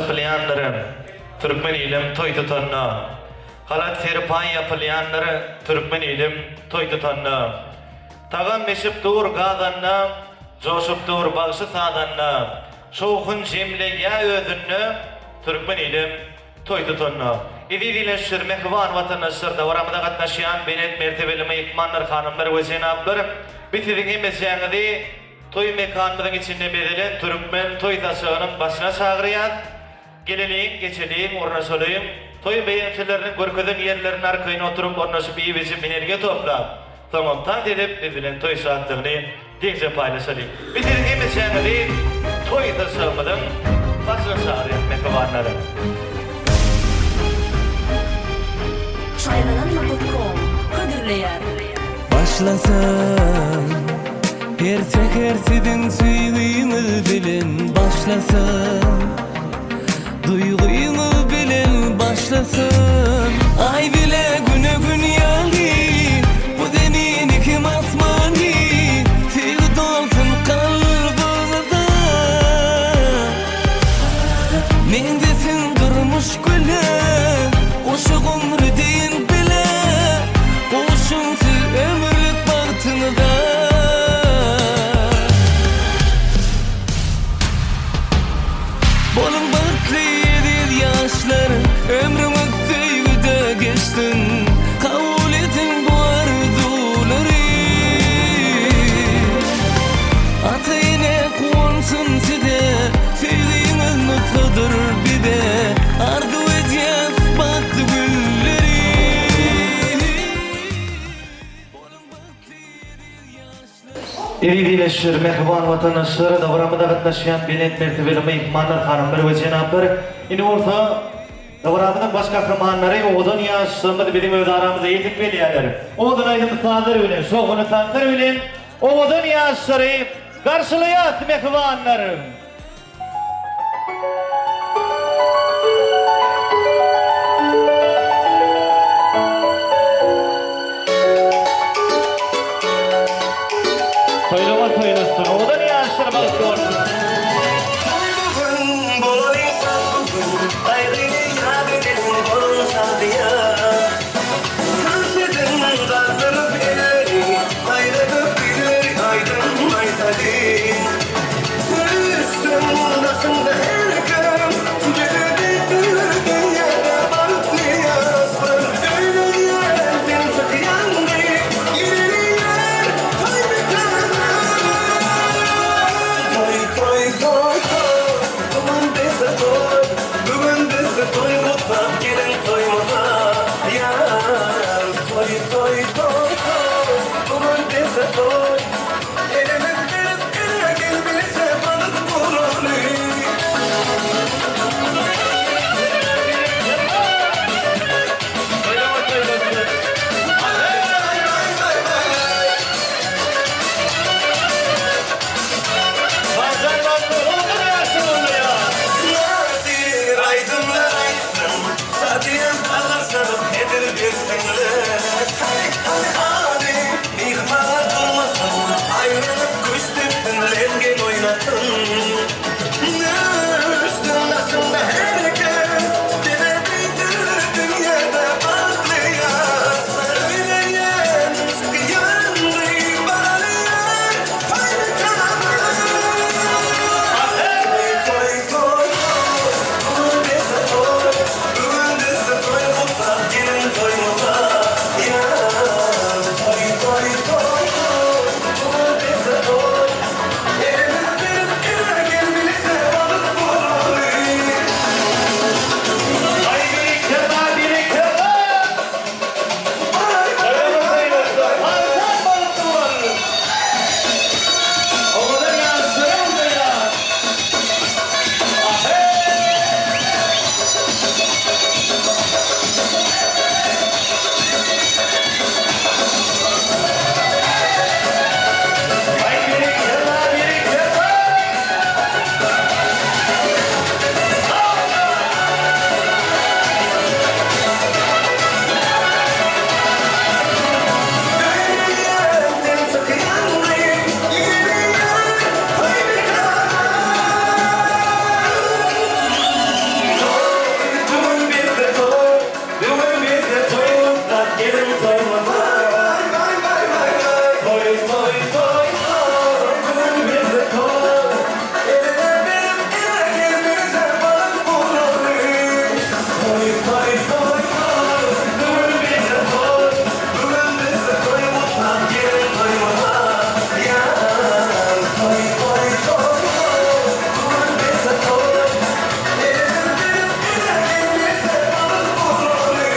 yapılayanları Türkmen ilim toy tutanna. Halat serpan yapılayanları Türkmen ilim toy tutanna. Tağam meşip dur gaganna, coşup dur bağışı sağdanna. Şoğun cemle ya özünü Türkmen ilim toy tutanna. İdidileşir mehvan vatandaşlar da varamada katnaşıyan benet mertebeli meyikmanlar hanımlar ve cenaplar. Bitirin emesyanıdi toy mekanımızın içinde bedelen Türkmen toy taşağının başına çağırıyat. Geleleyin, geçeleyin, ornaşalayım. Toy beğençilerinin görközüm yerlerinin arkayına oturup ornaşıp iyi bizim enerji topla. Tamam, tat edip edilen toy şahatlığını dikce paylaşalayım. Bitirin emesyanıdi toy taşağımızın başına çağırıyat mekavanları. Şaylananma.com Kadirleyer Başlasın her sekersidin süygüyünü bilin başlasın duyguyunu bilin başlasın ay bile güne gün yali bu demin kim asmani fil dolsun kalbında mendesin durmuş güle oşu umru deyin bile oşunsu ömürlük baktını da bolun baklı yedir yaşlar ömrümü tüygüde geçtin kabul edin bu arzuları atayine kuansın size sevdiğiniz mutludur bir de arzu edeceğiz baktı gülleri bolun baklı yedir yaşlar İridileşir mehvan vatandaşları davramada katnaşıyan benet mertebeli meyikmanlar hanımlar ve cenaplar. İni orta davramının baş kahramanları oğudun yaşlarında bizim öz aramıza yetip geliyorlar. Oğudun aydın sağları bilen, şoğunu tanıtır bilen, oğudun yaşları karşılayat mehvanları. Toylama toylasın, oğudun yaşları bakıyorsun. gelin toymaza. Toy toy toy toy, bugün bize toy. Eline benim ele gelmenize bak bunları. Toy toy toy toy, bugün bize toy. Bugün bize toymaza, gelin toymaza. Ya toy toy toy toy, bugün bize toy. Eline benim ele gelmenize bak bunları.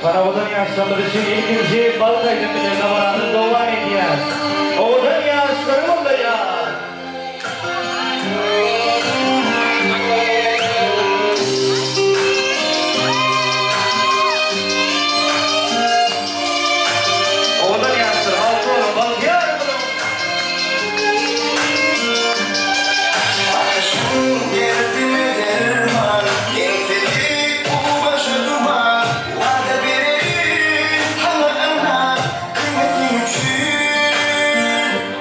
Parabodan yaşlandığı için ikinci bal kaydetmelerine varanı devam ediyor. Oğlan yaşları bunda ya. Oğlan yaşları altı olan bal yar bunu. Ateşin geldi mi derman, gençlik bu başa duman. Vade veririz sana ana, kıymetli için.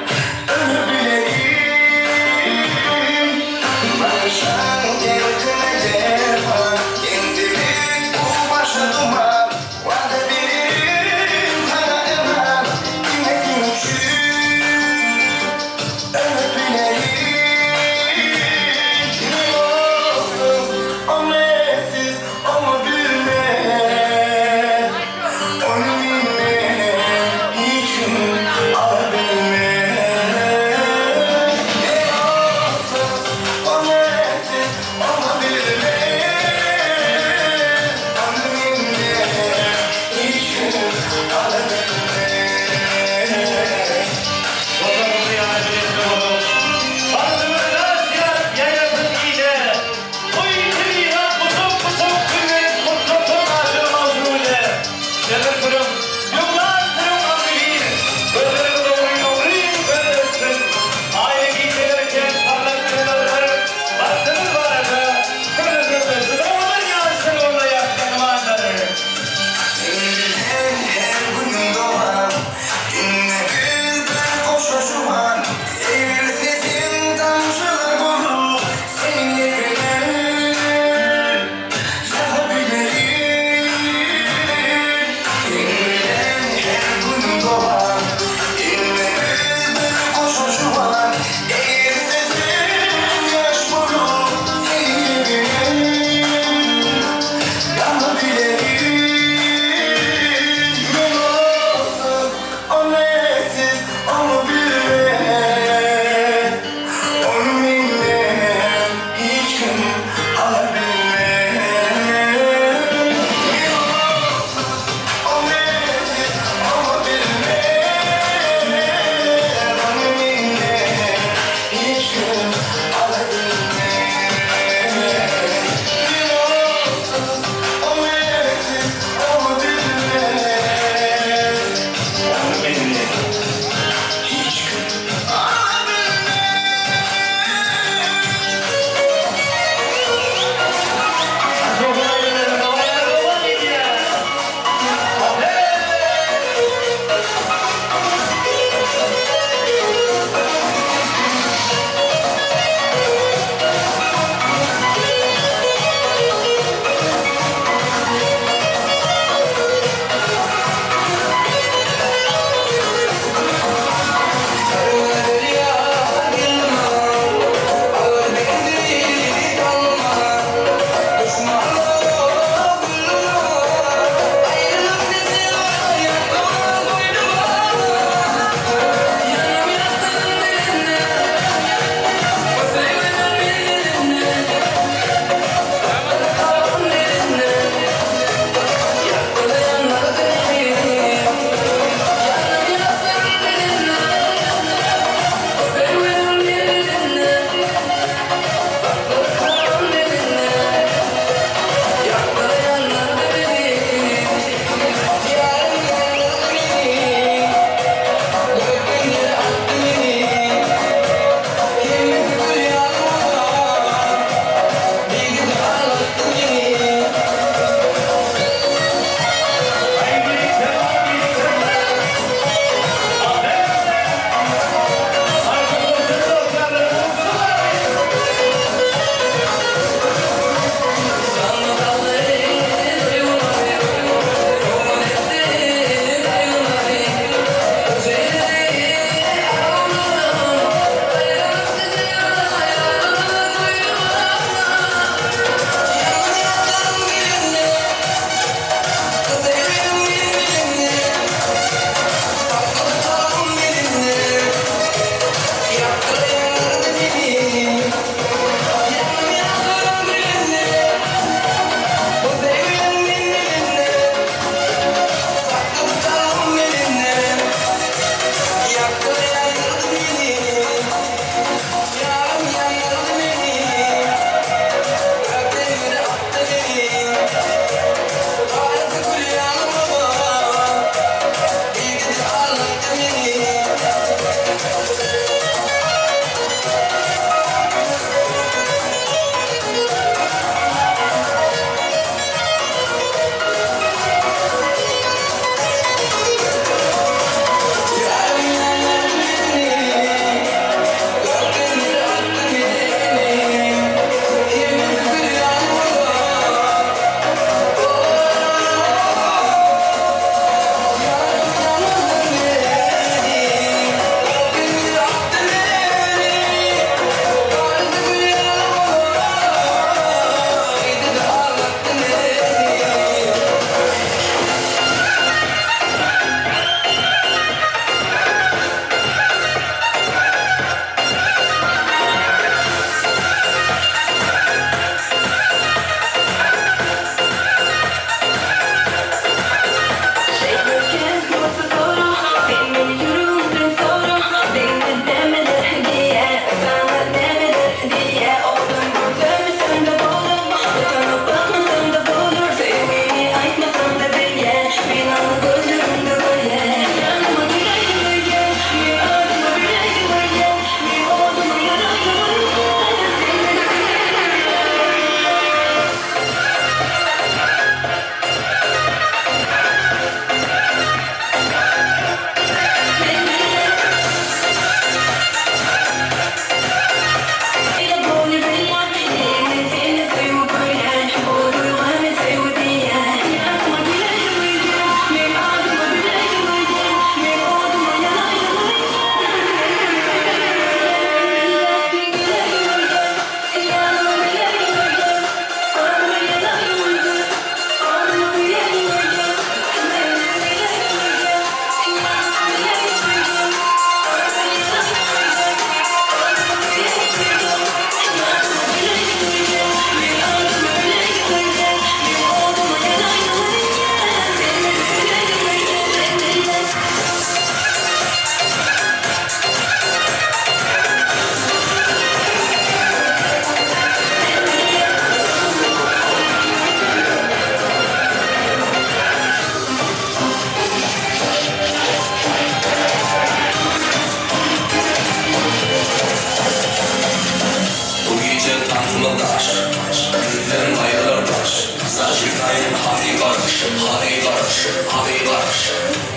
Hadi barış, hadi barış, hadi barış.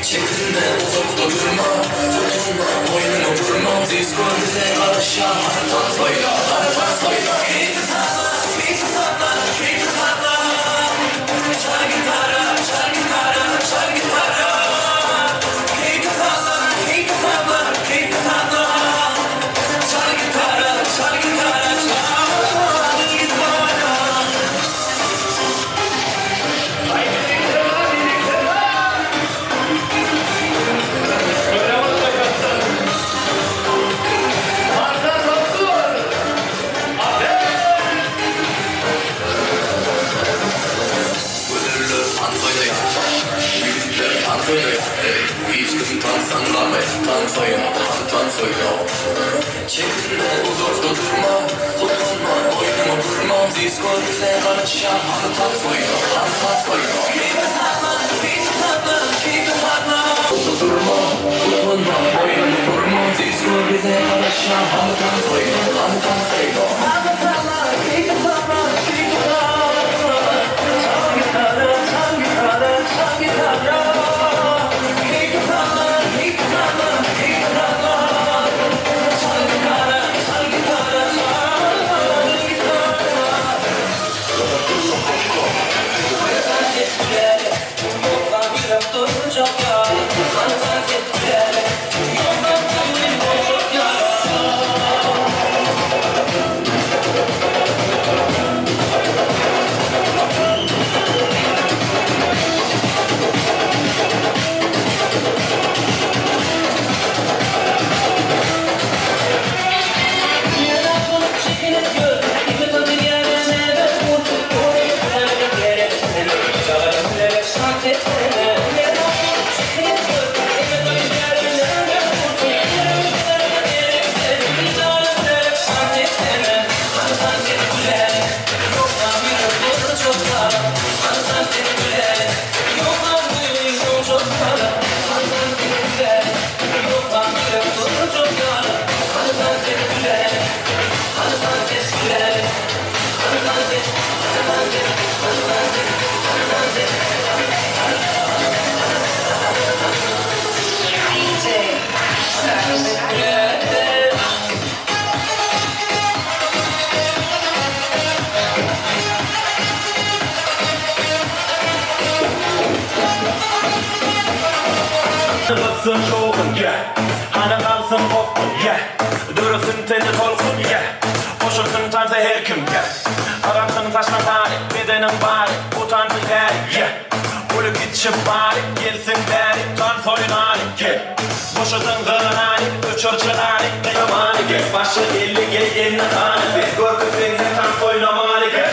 Çekinme, uzakta durma, tutunma, boynunu vurma. Disco bize karışa, harita soyla, harita soyla. Keep it hot, keep it hot, keep it hot. Çal gitarı, çal gitarı, çal gitarı. Keep it hot, keep it hot, keep it hot. Çal gitarı, çal gitarı, çal gitarı. Ölürler tan soyla, yiğitler tan soyla. Hiç kim tansan rahmet tan soyla, tan soyla. Çekinme, uzakta durma, tutunma, boynunu vurma. Disco bize karışa, tan soyla, tan soyla. Keep it hot, keep it hot, keep it hot. Uzakta durma, tutunma, boynunu vurma. Disco bize karışa, tan soyla, tan soyla. Keep it hot, keep it hot. Kalsın çoğun ya, hana kalsın kokun ya. Dürüsün teni kolkun ya, boşulsun tarzı her kim ya. Araksın taşma tari, bedenin bari, utancı gari ya. Olup gitşip bari, gelsin bari, tan soyunari gel. Boşulsun zırnari, uçurçunari, ne yamani gel. Başı elli gel, eline tani, bir korku sensin tan soyunamani gel.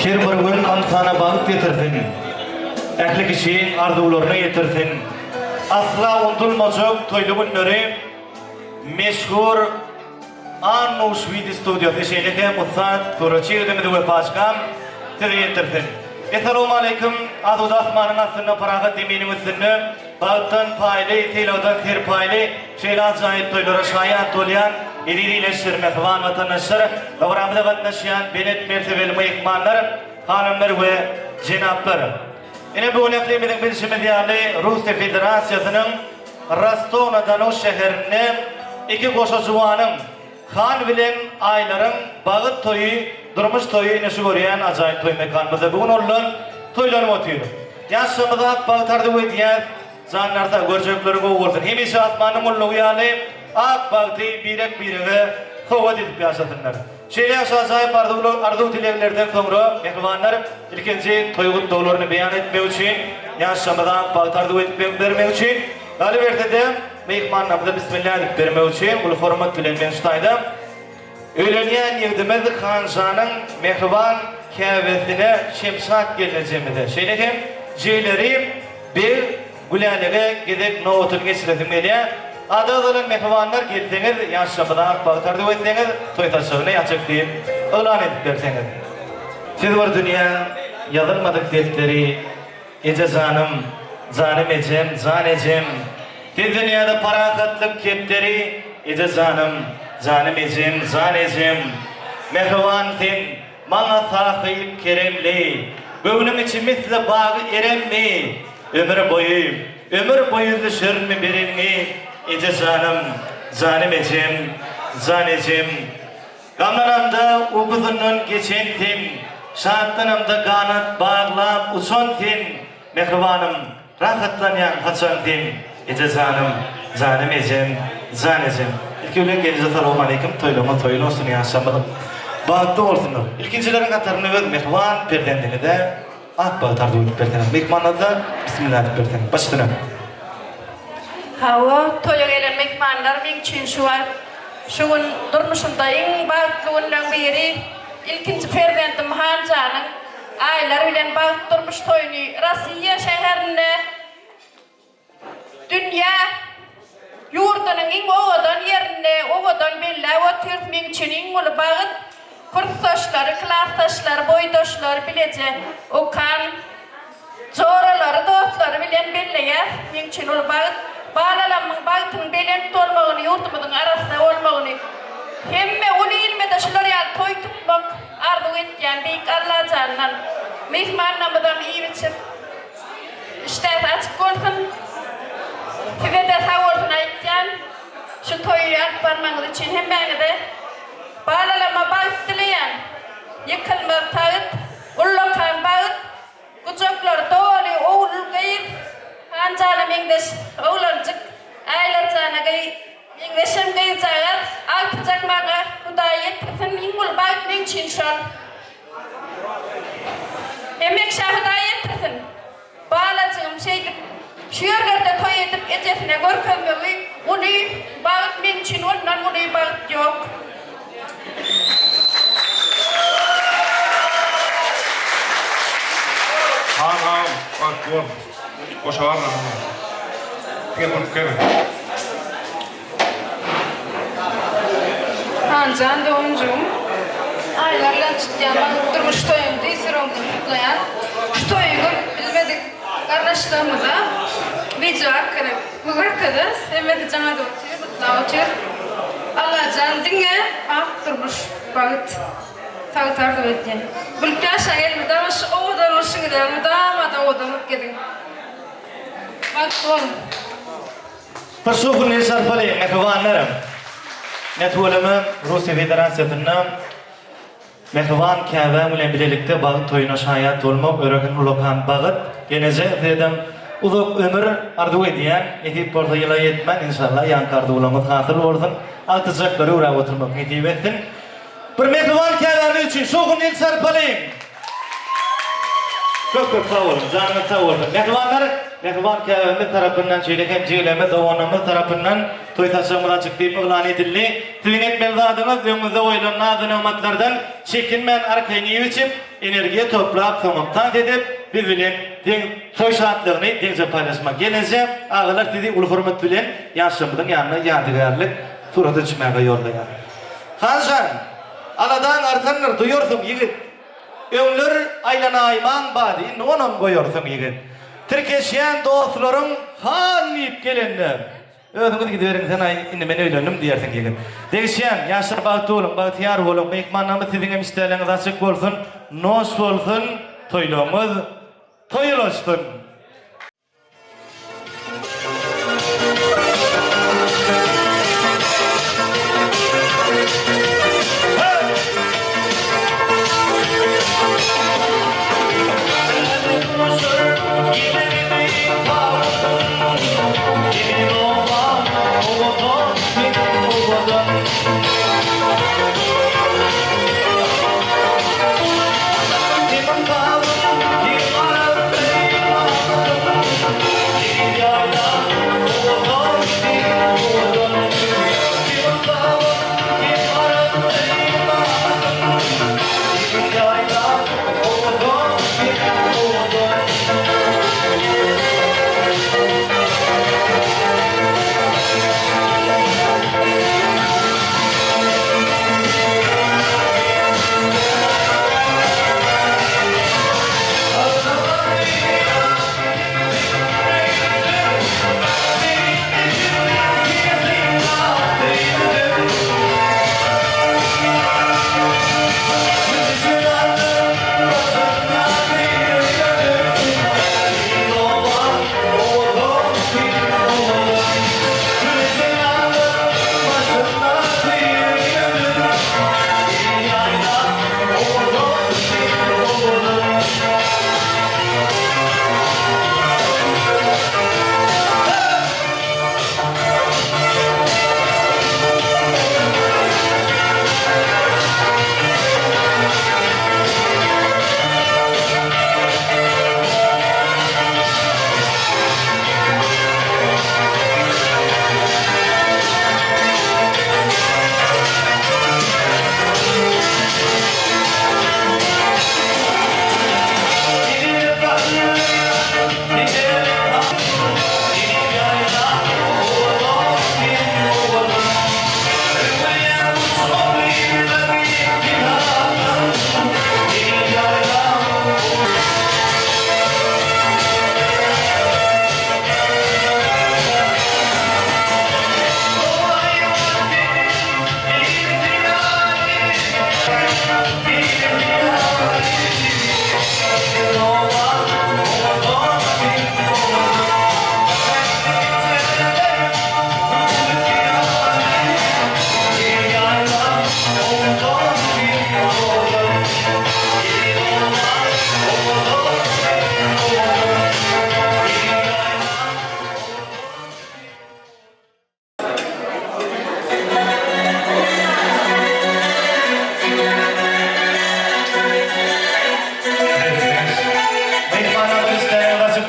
Her bir gün antana bağıp getirsin. Ehli kişi arzularını yetirsin. Asla unutulmayacak toylu günleri meşhur Arnavut Video Studio teşekkürler Mustafa Koroçi'de ve başkan size yetirsin. Esselamu aleyküm. Adı dasmanın aslında parahat deminimizini bağıttan paylı, telodan her paylı şeyler acayip toylara şayat dolayan İlirileştir mehvan vatandaşlar, davranmada vatandaşlayan benet mertebeli meyekmanlar, hanımlar ve cenaplar. Yine bu örneklemeden bilişimiz değerli Rusya Federasyası'nın Rostov-na-Don şehrinde iki koşucuğanın Han bilen ayların bağıt toyu durmuş toyu neşe görýän ajaýyp toy mekanymyzda bugün olan toýlanyp otýar. Ýaşamyza ak tardy öýdýär, zanlarda görjekleri gowy bolsun. Hemişe atmanyň ullugy ýaly ak bagty birek-birege howat edip ýaşadynlar. Şeýle ajaýyp arzu dileklerden soňra mehmanlar ilkinji toy gutdaglaryny beýan etmek üçin ýaşamyza ak tardy öýdip bermek üçin gali berdi. Mehmanlarymyza bismillah edip bermek üçin ulu hormat bilen men şutaýdym. Ölenýän ýigdimiz Hanjanyň mehriban käbesine şemşat geljemide. Şeýlehem jeýleri bir gülälige gidip nowatyr geçirdim elä. Adadan mehribanlar geldiňiz, ýaşamyda bagtardy öýtdiňiz, toý taşagyny ýaçyk diýip ölan edip berseňiz. Siz bir dünýä ýazylmadyk dertleri, eje zanım, zanım ejem, zan ejem. Siz dünýäde parakatlyk kepleri, eje zanım, zanım ejem, zan ejem. Mehriban sen, maňa sahyp keremli. Böwünüm içi misle bagy eremmi. Ömür boyu düşürmi birini. Eje zanım, zanım ejem, zan ejem. Gamlanamda uguzundan geçen tin, şahatlanamda kanat bağlap uçan tin. Mehribanım, rahatlanyan haçan tin. Eje zanım, zanım ejem, zan ejem. İlk ölen gelinize salamu aleyküm, toylama olsun ýaşamyda. Bagtda bolsunlar. İlkinjilerin gataryny öz mehman perdendini de ak bagtardy öýdüp berdiler. Mehmanlarda bismillah edip berdiler. Başladylar. Hawa toýa gelen mehmanlar men üçin şu var. Şuň durmuşymda iň bagtlygynyň biri ilkinji perdentim Hanjanyň aýlary bilen bagt durmuş toýuny Rossiýa şäherinde dünýä ýurdunyň iň owadan ýerinde owadan belli otyrp men üçin iň uly bagyt kursdaşlary, klassdaşlary, boýdaşlary bilece okan zoralary, dostlary bilen belleýär. Men üçin uly bagyt balalamyň bagtynyň belen dolmagyny, ýurtymyzyň arasynda bolmagyny hemme uly ilmedaşlar ýaly toý tutmak arzu etýän beýik Allah jandan mehmanlarymyzdan iýitip işler açyk bolsun. Kibede sawolsun aýtýan şu toýy barmagyňyz üçin hemmeňizde balalama bagyt dileýän ýykylma taýyt ullakan bagyt gujaklar doly oğul gaýyr Hanjany meňdeş oğlanjyk aýlajana gaý meňdeşem gaý jaýar altyjak maňa Hudaý etsin iňul bagyt meň üçin şol emek şahydaý etsin balajygym şeýdip şu ýerlerde toý edip ejesine görkezmegi uny bagyt men üçin ondan uny bagyt ýok. Han, bak bu. Boşa var mı? Gel bunu gel. Hanjan doğumcum. Aylardan çıkyan durmuş toyumdu, isiromdu kutlayan. Şu toyumu bilmedik kardeşlerimize video hakkını bu arkadaş hemedi cana doğutuyor, kutla otuyor. Allah can dinle ak durmuş bağıt tağıtardı ötken. Bulup yaşa gelmedi ama şu oğudan hoşun gidelim, damadan oğudan hoş gidin. Bak oğlum. Persuhun insan pali mehribanlarym. Netwolamy Russiýa Federatsiýasynyň mehriban käbä bilen bilelikde bagyt toýuna şaýat bolmak öregen ulokan bagyt geneze edem uzak ömür arzu edýän edip bolsa ýyla ýetmän inşallah ýankardy ulamaz hasyl bolsun altyjaklary urap oturmak edip etsin. Bir mehriban käbä üçin şogun insan pali. Çok sağ olun, canınız sağ olun. Mehriban käbämiz tarapyndan çeýlekem jeýlemiz owanamyz tarapyndan toý taşamyza çykdyp elan edildi. Sizin etmeli zadyňyz öňüňizde oýlan nazy nematlardan çekinmän arkaýny içip energiýa toplap soňuptan edip biz bilen toý şatlygyny deňje paýlaşmak. Gelenje agalar sizi uly hormat bilen ýaşamyzyň ýanyna ýadygarlyk surat çykmaga ýoldaýar. Hanjan, aladan artanlar duýursun ýigit. Öňler aýlanaýman bady, onam goýursun ýigit. Tirkeşýän dostlaryň han ýyp gelenler. Özüňiz gideriň sen indi men öýlendim diýersiň ýigit. Degişýän ýaşar bagty bolun, bagtyar bolun, mehmanlarymyz siziň isleýäňiz açyk bolsun, noş bolsun, toýlamyz toýulaşsyn.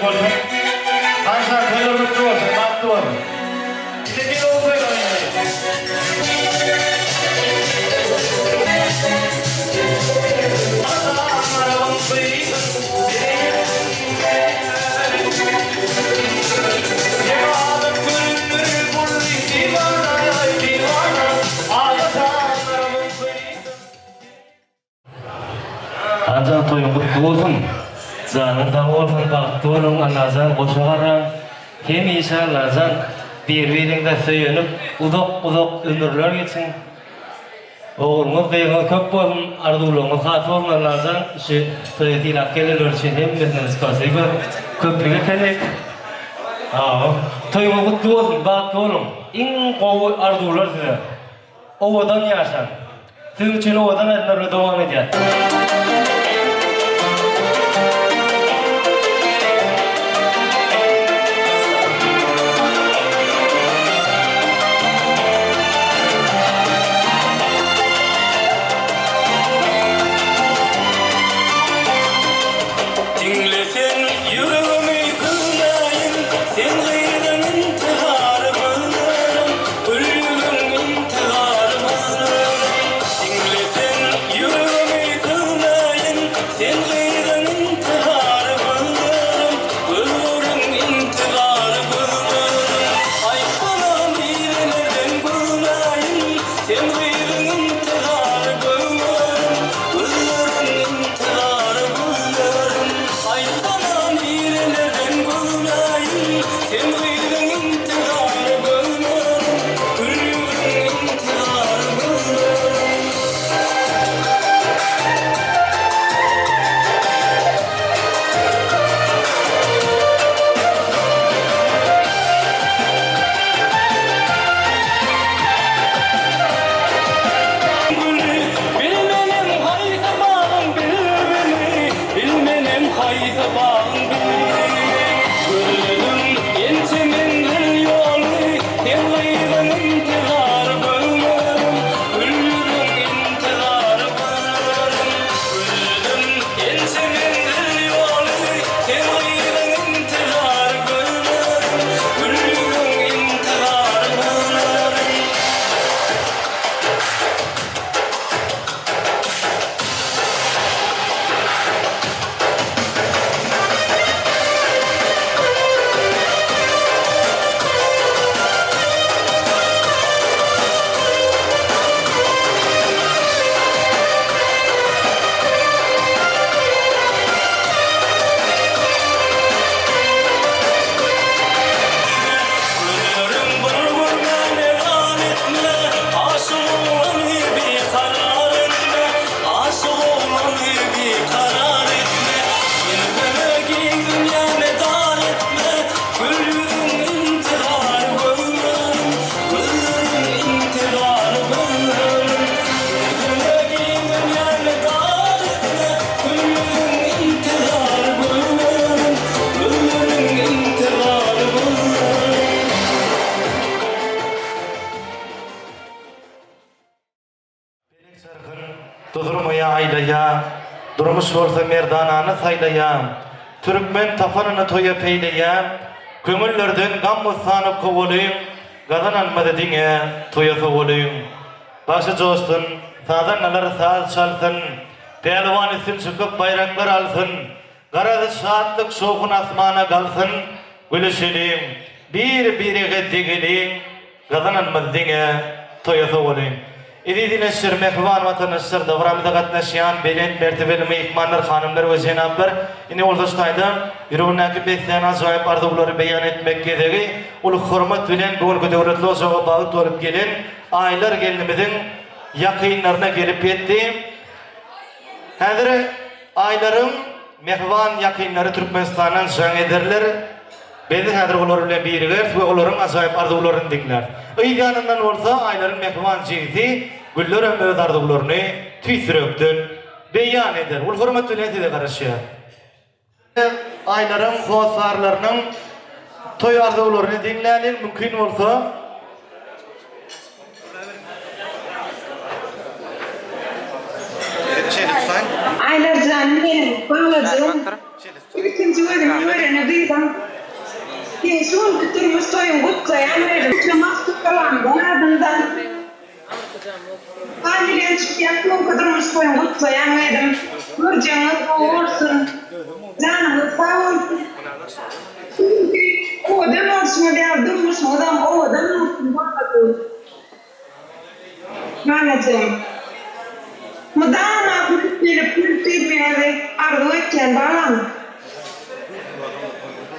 olsun. Kanşa toylar mutlu olsun, baktı olsun. İstediğin olsun oynayın. Azamarım bıyıkın, Cemalım görünür bu divana, divana. Azamarım bıyıkın. Ancak toyun kutlu olsun. Zanın da olsun, baktı olun, Allah'ın koşuğara. Hem inşallah'ın birbirine söyünüp, uzak ömürler geçsin. Oğlumuz beyimiz köp olsun, arzuğluğumuz hatı olsun Allah'ın. Şu toyutiyle gelirler için hem mesneniz kasayı köprüge kelek. Toyumuz kutlu olsun, baktı olun. İn kovu arzuğlar size. Ovadan yaşan. Sizin için ovadan etlerle devam ediyor. Dinlesen yüreğimi kırmayın, sen gayrıdan intiharı bulurum, ölümün intiharı bulurum. Dinlesen yüreğimi kırmayın, sen gayrıdan intiharı bulurum, ölümün intiharı bulurum. Ay bana mirelerden bulmayın, sen gayrıdan intiharı bulurum, ölümün intiharı bulurum. Ay bana mirelerden bulmayın, sen gayrıdan intiharı bulurum, ölümün intiharı bulurum. Bilmenem hayta bağın bilmeni, bilmenem hayta bağın bilmeni. Gördüm ençemendir yolu, sen gayrıdan intiharı bulurum, ölümün intiharı bulurum. Gördüm ençemendir yolu, sen gayrıdan intiharı bulurum, ölümün intiharı bulurum. Ölürüm bulgurna nevan etme, aşık olanı bir karar etme, aşık olanı bir karar etme. Bilmeme dünyane dar etme, gülürüm intihar bölürüm, gülürüm intihar bölürüm. Bilmeme dünyane dar etme, gülürüm intihar bölürüm, gülürüm intihar bölürüm. Tuzurmaya aylaya, durmuş olsa merdananı saylaya, Türkmen tafanını toya peyleye, kömüllerden gam musanıp kovalayım, gazananmadı dine toya sovalayım. Başı coşsun, sazanlar saz çalsın, pelvan isin çıkıp bayraklar alsın, garazı şahatlık şokun asmana kalsın, gülüşelim, bir birige digelim, gazananmadı dine toya sovalayım. İdidine şir mehvan vatandaşlar davramda katnaşyan belent mertebeli mehmanlar hanımlar ve cenaplar ini oldaştayda yürüğündeki besleyen acayip arzuları beyan etmekkedeki ulu hürmet bilen bugünkü devletli ocağı bağıt olup gelen aylar gelinimizin yakınlarına gelip yetti. Hazır aylarım mehvan yakınları Türkmenistan'dan can ederler. Beni hazır olarlar biriler ve onların acayip arzularını dinler. İyanından olsa ayların mehvan cinsi güller öz arzularını tüysüröktün beyan eder. Ul hürmetli neyse karışıyor. Ayların hoşarlarının toy arzularını dinleyelim mümkün olsa. Şey lütfen. Aylarcan benim bağladığım ikinci bölümü öğrenebildim. Son kütürümüz toyun kutlayan verdim. Çamak kalandan ardından Aileden çıkıyan kütürümüz toyun kutlayan verdim. Hırcanız olsun. Canımız sağ olsun. Çünkü o adam olsun diye durmuş adam o adam olsun bağladım. Bağladım. Madama kulüpleri kulüpleri arzu etken bağlam.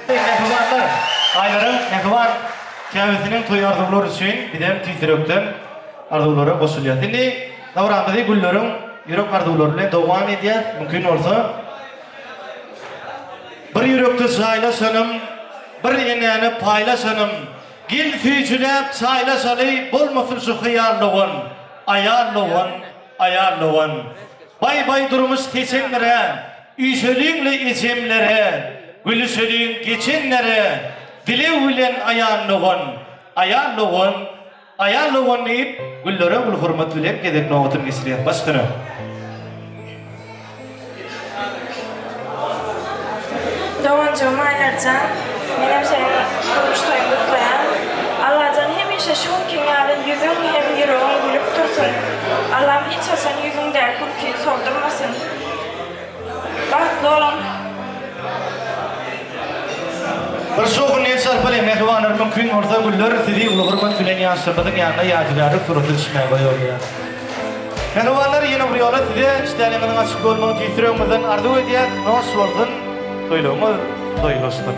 Mehmanlar, ayların mehman kâvesinin toy arzular üçün bidem tüydürökten arzulara koşuluyor. Şimdi davranmada güllerin yürek arzularıyla devam ediyor. Mümkün olsa bir yürekte saylasanım, bir yeneni paylasanım, gil füyçülep saylasalı bolmasın şu hıyarlığın, ayarlığın. Bay bay durmuş teçenlere, üyşölüğünle içimlere, gülüşölüğün geçenlere, dilev bilen ayarlığın deyip güllere bu hürmet bilen gedek novatın geçiriyat. Baştını. Doğancığım Aylarcan, benim senin kuruluştayım kutlayan. Allah'can hemişe şun kimyalın yüzün hem yüreğin gülüp dursun. Allah'ım hiç açan yüzünde kulkiyi soldurmasın. Bahtlı olun. Bir soğuk ne sarpalı mehvanlar mümkün orta güller sizi ulu hürmet bilen yansımadın yanına yadigarı suratı düşmeye koyuyor ya. Mehvanlar yine buraya size isteğlerin açık olmanı tüytürüğümüzden arzu ediyor. Nos olsun. Toyluğumuz toylustur.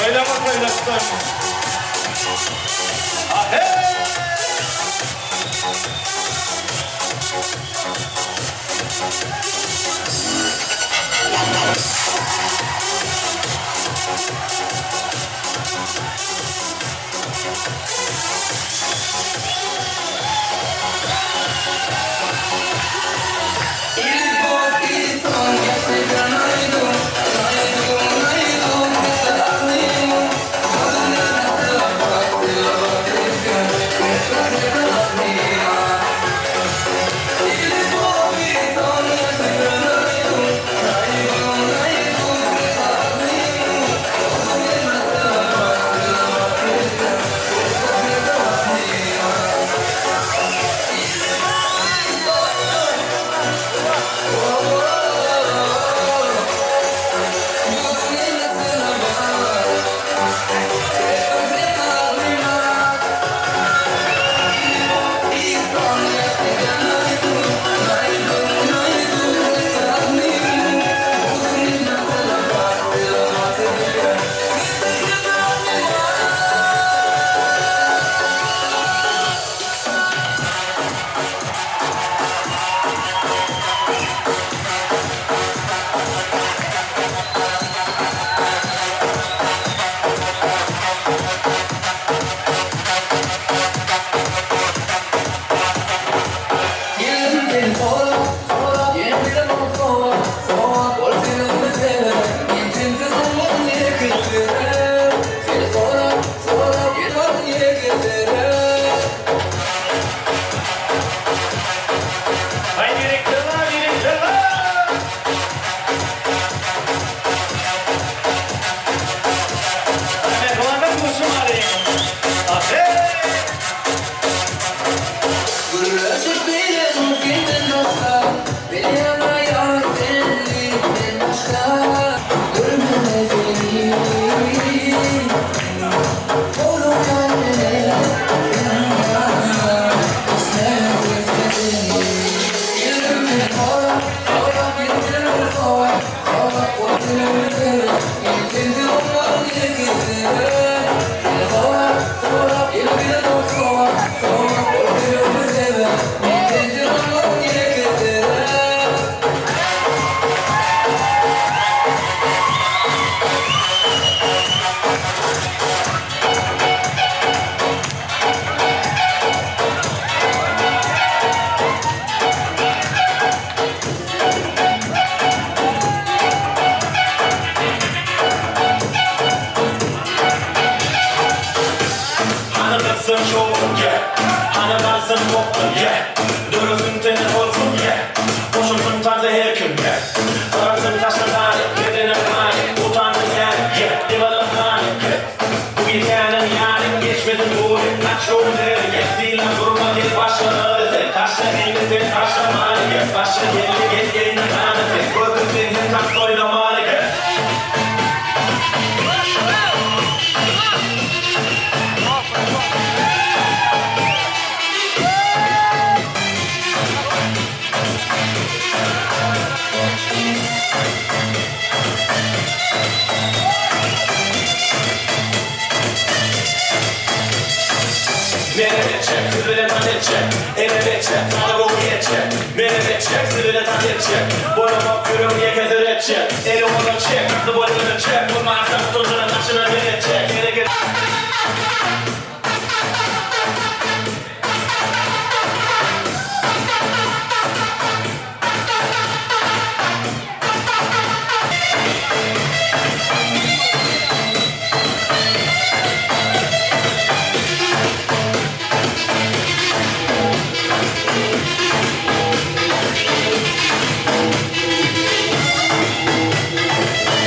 Oylama söylesin. Ahey!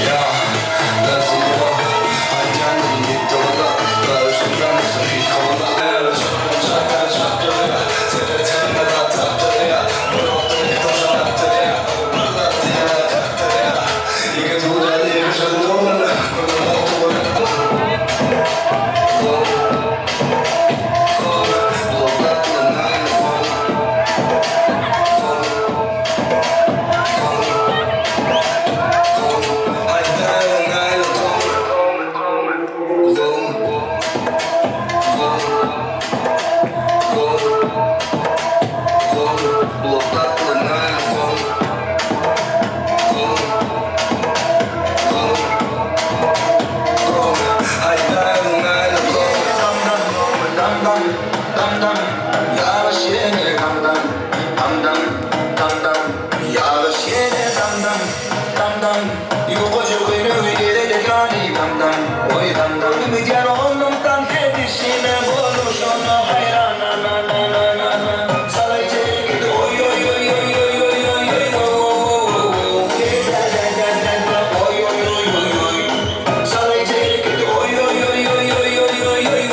Yeah, that's it. Oydan dönümü diğer onumdan hedişine buluşuna hayran na na na na na na Salaycı gidi oy oy oy oy oy oy oy oy oy oy oy oy oy Salaycı gidi oy oy oy oy oy oy oy oy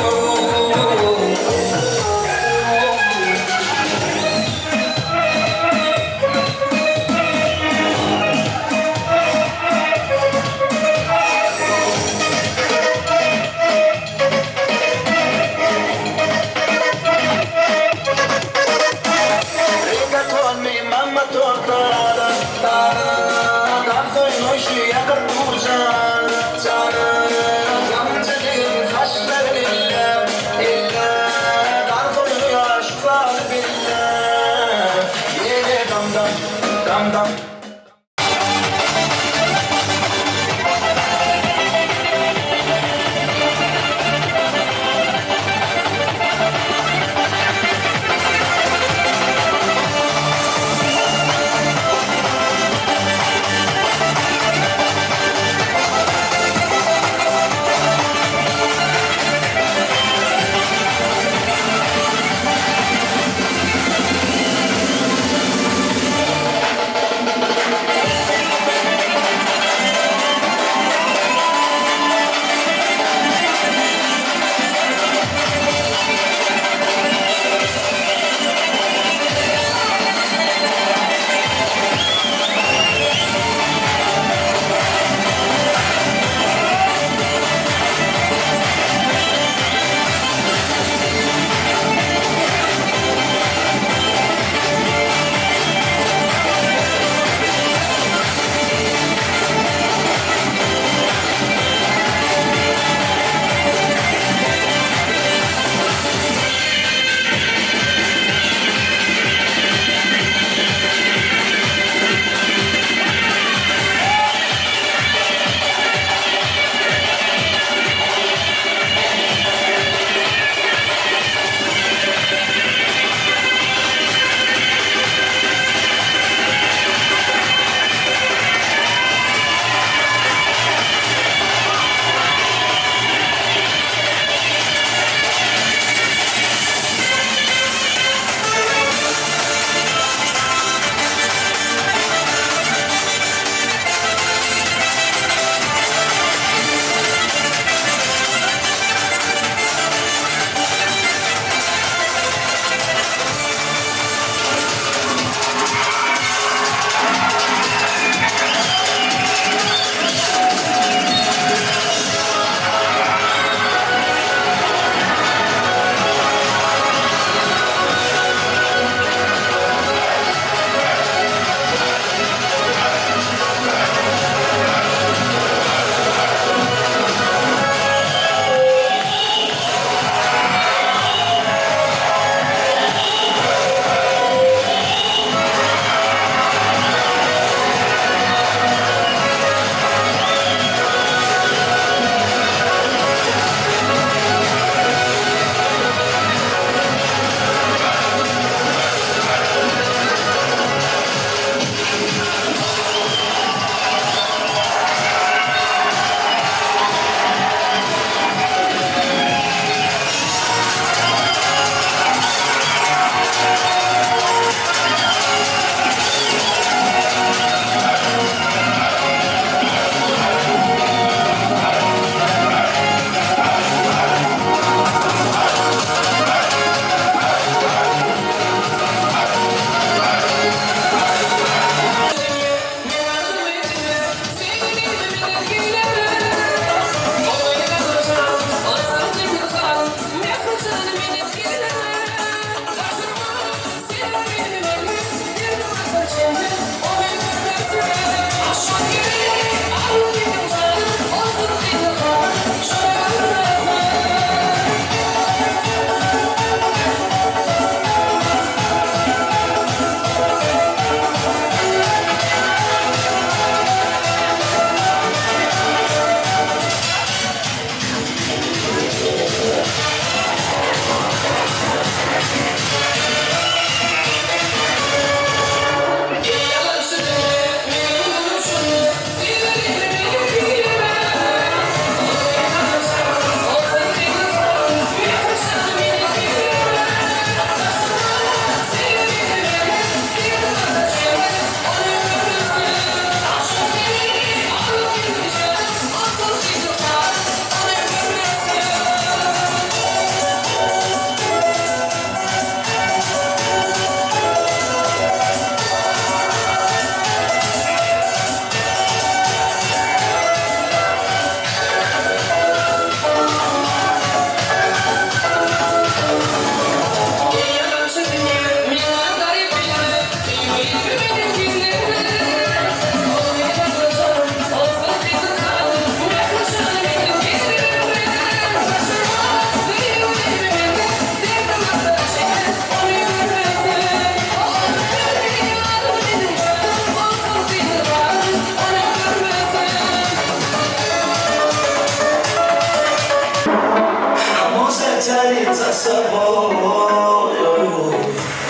станется собой.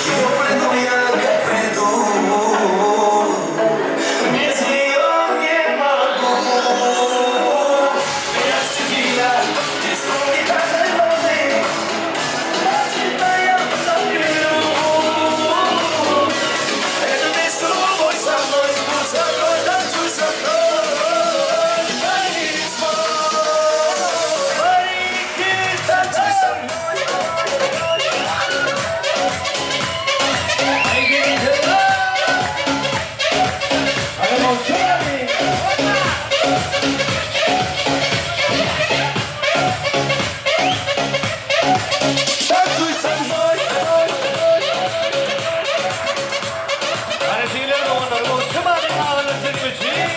Ее приду, я как приду. Без нее не могу. Я стихия, рискуй каждой розы. Значит, я заберу. Это ты с тобой, со мной, будь со мной, танцуй со мной. Танцуй со мной. Танцуй со мной. Arasıyla doğanlar bu sımanın ağırlığı için.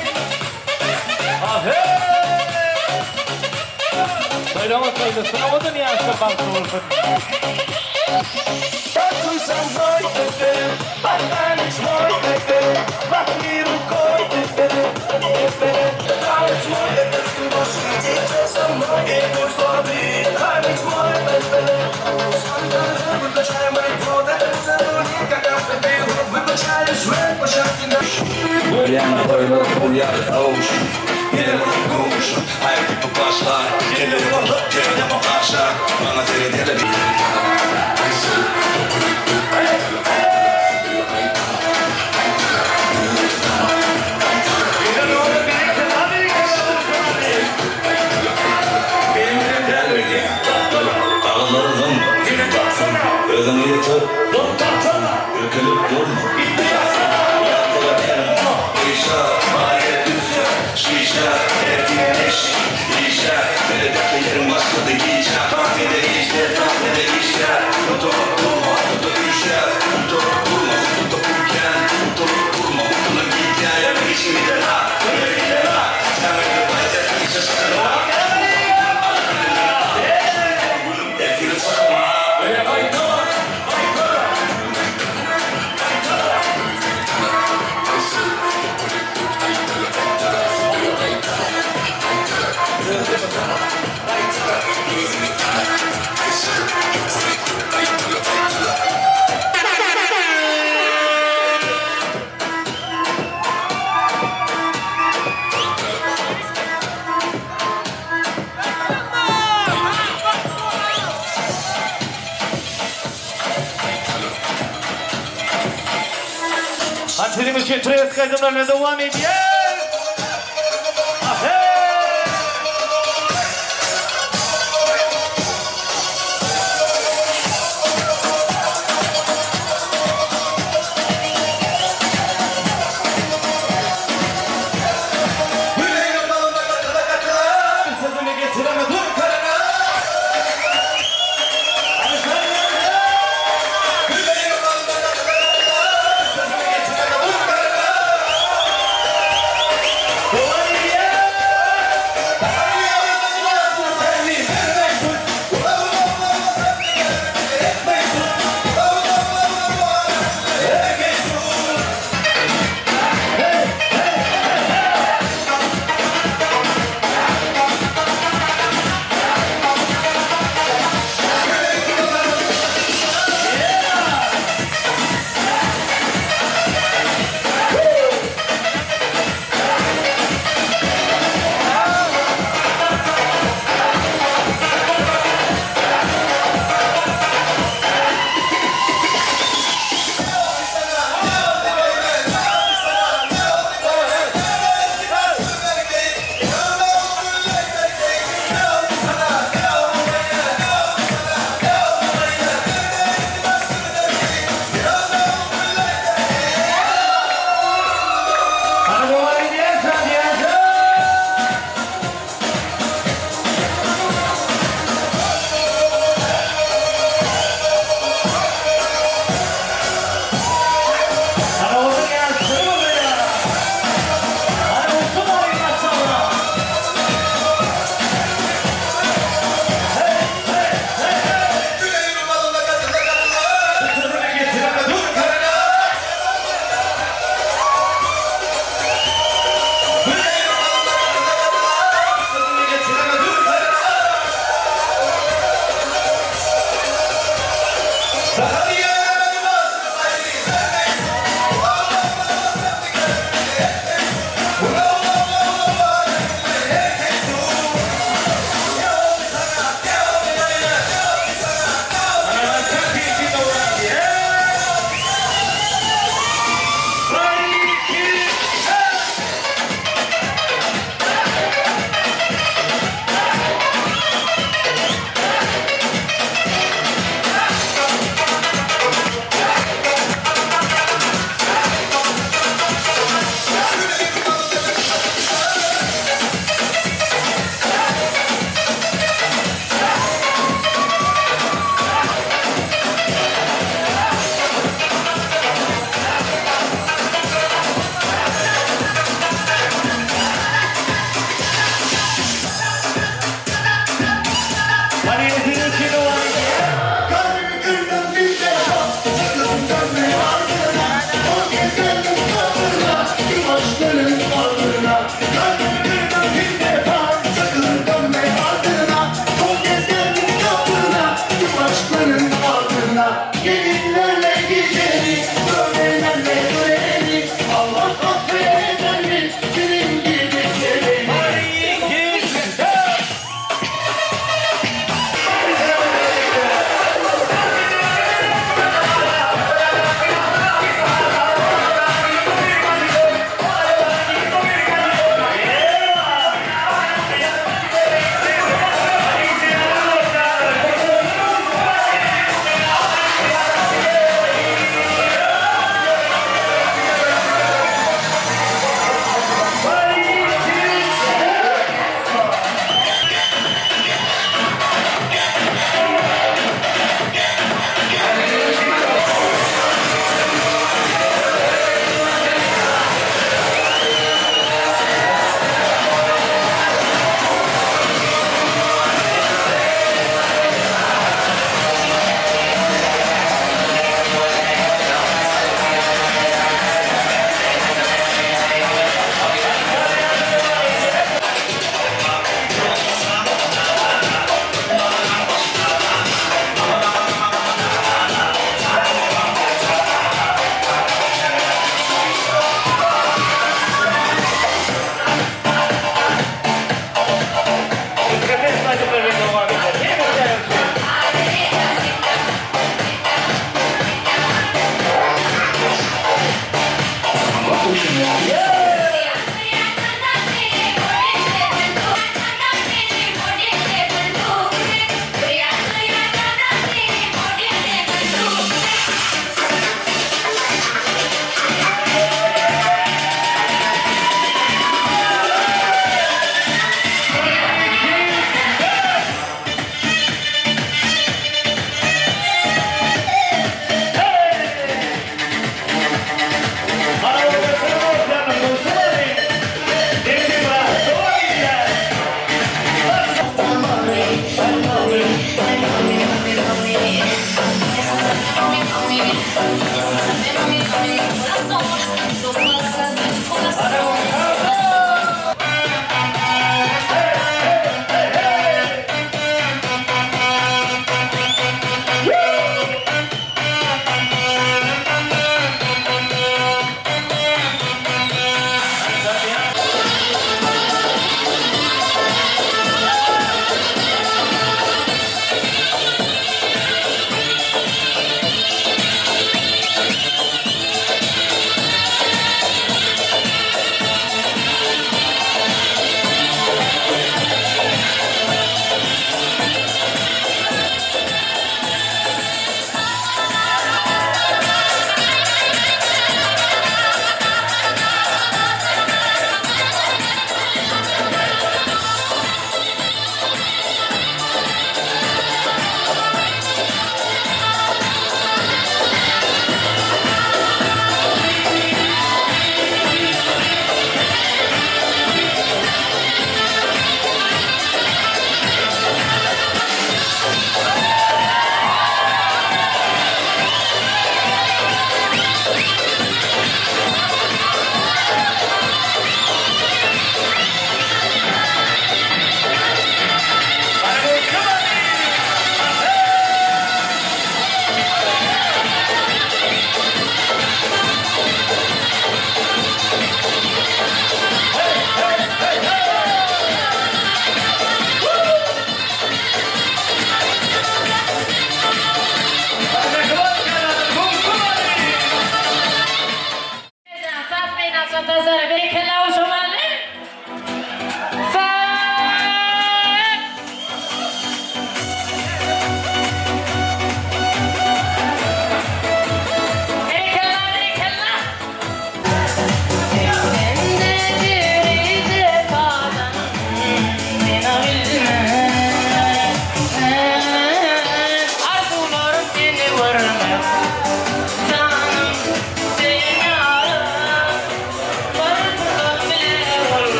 Ahey! Saylama sayılısına o da niye aşkı baktı olsun? Танцуй со мной, потанец мой, махни рукой. Танец мой, ты можешь идти со мной, и пусть ловит. Танец мой, выключай мои годы, забудь, как автомобиль, выключай свет, площадки на Гуляна, тойлы, гуляна, оуши, гелевы, гуши, ай, ты пошла, гелевы, покажа, мама, ты где-то Özünü yeter, ürkülüp durma. İşe, hayır düzse, şişe, erkeğin eşi, işe, neredeki yerin başladı giyce, tahtede işte, tahtede işe, tutup durma, tutup düşe, tutup durma, tutup durken, tutup durma, tutup giyken, yarın işini de la, öyle de la, sen öyle bayacak, işe sakınma. Erkeğin sakınma, öyle bayacak. Antrenimiz için tres kaydımlarına devam ediyor. Ahey! Sözünü getiremedim karına.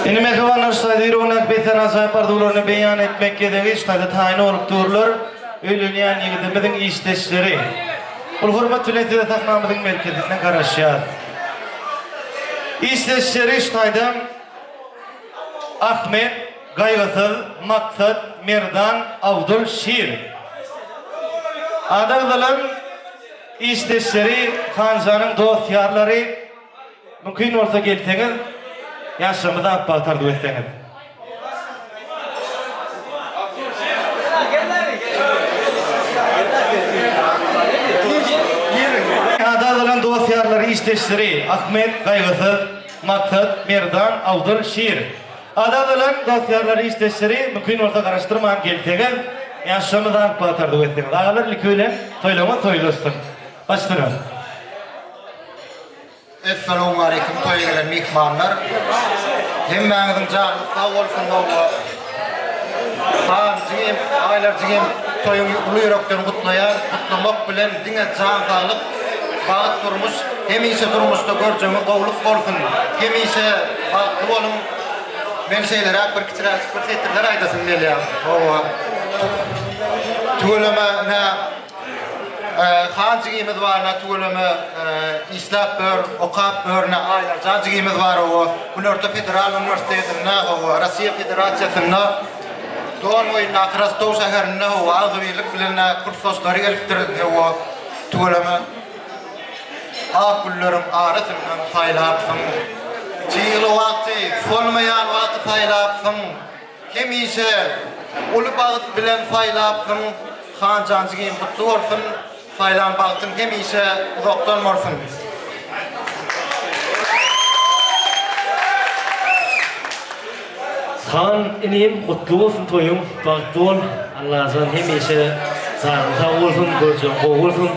Inime kavanlaşsa dirunak beten azay pardularını beyan etmekkedeği iştadı tayin olup durulur. Ölünyen yigidimizin işteşleri. Ul hurmat tületi de takmamızın merkezine karışıyor. İsteşleri iştaydım. Ahmet, Gaygısız, Maksat, Merdan, Avdul, Şiir. Adağdalan isteşleri, Hanzanın dosyarları mümkün olsa gelseniz yaşamıda akbatardı etseniz. Adağdalan dosyarları, isteşleri Ahmet, Gaygısız, Maksat, Merdan, Avdul, Şiir. Adağdalan dosyarları, isteşleri mümkün olsa karıştırmayan gelseniz yaşamıda akbatardı etseniz. Ağalar liküyle toylama toylasın. Başlayalım. Esselamu aleyküm toygalar mihmanlar. Hemmäňiziň jany sag bolsun dowga. Haňjym, aýlarjym toýuny uly ýürekden gutlaýar, gutlamak bilen diňe jan saglyk, bagat durmuş, hemişe durmuşda görjegi gowluk bolsun. Hemişe bagtly bolun. Men şeýlere bir kiçirak spirtler aýdasyn belýär. Owa. Tuğlama Hancıgimiz var, tuğlama İslam bör, okap börne aylar. Hancıgimiz var o. Ularta Federal Üniversitesi'nde o, Rusya Federasyası'nda doğan oyunna Krastov şehirinde o, ağzıvilik bilen kursosları geliptir o tuğlama. Aküllerin arasından faylapsın. Çiğli vakti, solmayan vakti faylapsın. Hemişe ulu bağıt bilen faylapsın. Hancıgim mutlu olsun. Faylan baktın hemişe uzaktan morsun. Han inim kutlu olsun toyum, baktı ol. Allah'tan hemişe sağlıkta olsun, göreceğim, olsun.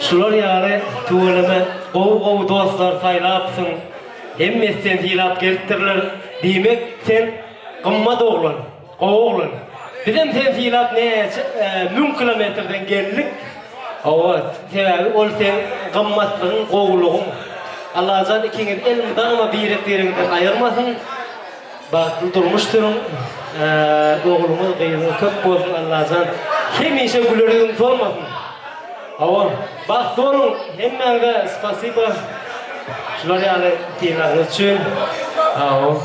Şular yarı tuğulama, o dostlar faylapsın. Hemmesinden hilap getirtirirler. Demek sen kımmat oğlan. Bizim sen hilap ne? 1000 kilometreden geldik. Evet, sebebi ol sen gammatlığın, qoğuluğun. Allah'tan ikiniz elmiden ama biretlerinden ayırmasın. Baklı durmuşturun. Qoğulumuz qeyrını köp olsun Allah'tan. Hemişe gülürüğün sormasın. Evet, baktı olun. Hemen de spasiba. Şular yani dinler için. Evet,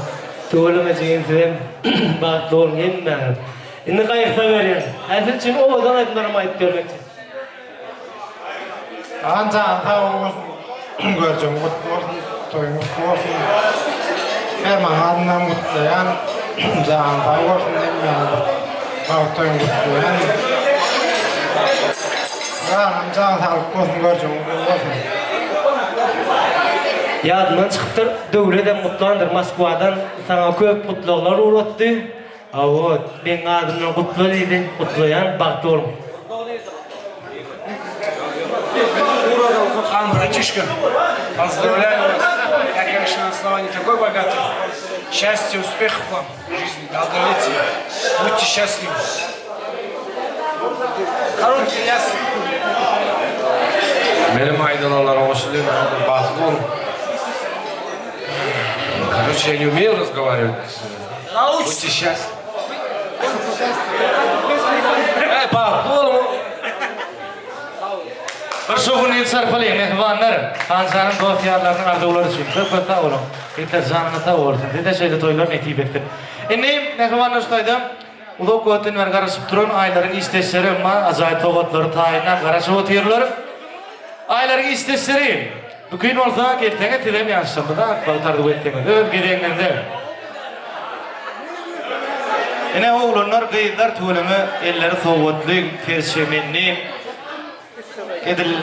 tuğulum için sizin baktı olun hemen. İnni kayıkta verin. Her için o odan aydınlarıma ait görmek için. Anca göreceğim olsun, toyum olsun. Ferman adından mutlayan, can olsun demiyorum. Bak toyum mutlayan. Can sağlık olsun göreceğim olsun. Yadından çıkıptır, dövleden mutluandır. Moskvadan sana köp mutluluklar uğrattı. Evet, ben adımdan kutlu dedi, kutlayan baktı olun. Хан, братишка, поздравляю вас. Я, конечно, на основании такой богатый. Счастья, успехов вам в жизни, долголетия. Будьте счастливы. Короткий яс. Benim aydalarım hoşluğum, bahtım. Короче, я не умею разговаривать. Будьте счастливы. Ey, bahtım. Bir şoğun ilsar falayım, mehvanlar. Hanzanın dosyarlarının ardıqları için. Köp sağ olun. Yeter canını sağ olsun. Dede şeyde toylar netip ettim. Inni mehvanlar ustaydım. Uzak vatin var karışıp durun. Ayların isteşleri ama acayip toğutları tayinden karışıp otuyorlar. Ayların isteşleri. Bugün olsa geltene tidem yaşamda da akbaltardı ettiğiniz. Öp gidenlerde. Yine oğlanlar kıyıdlar tuğulımı elleri soğutlu, terşemenli. Edil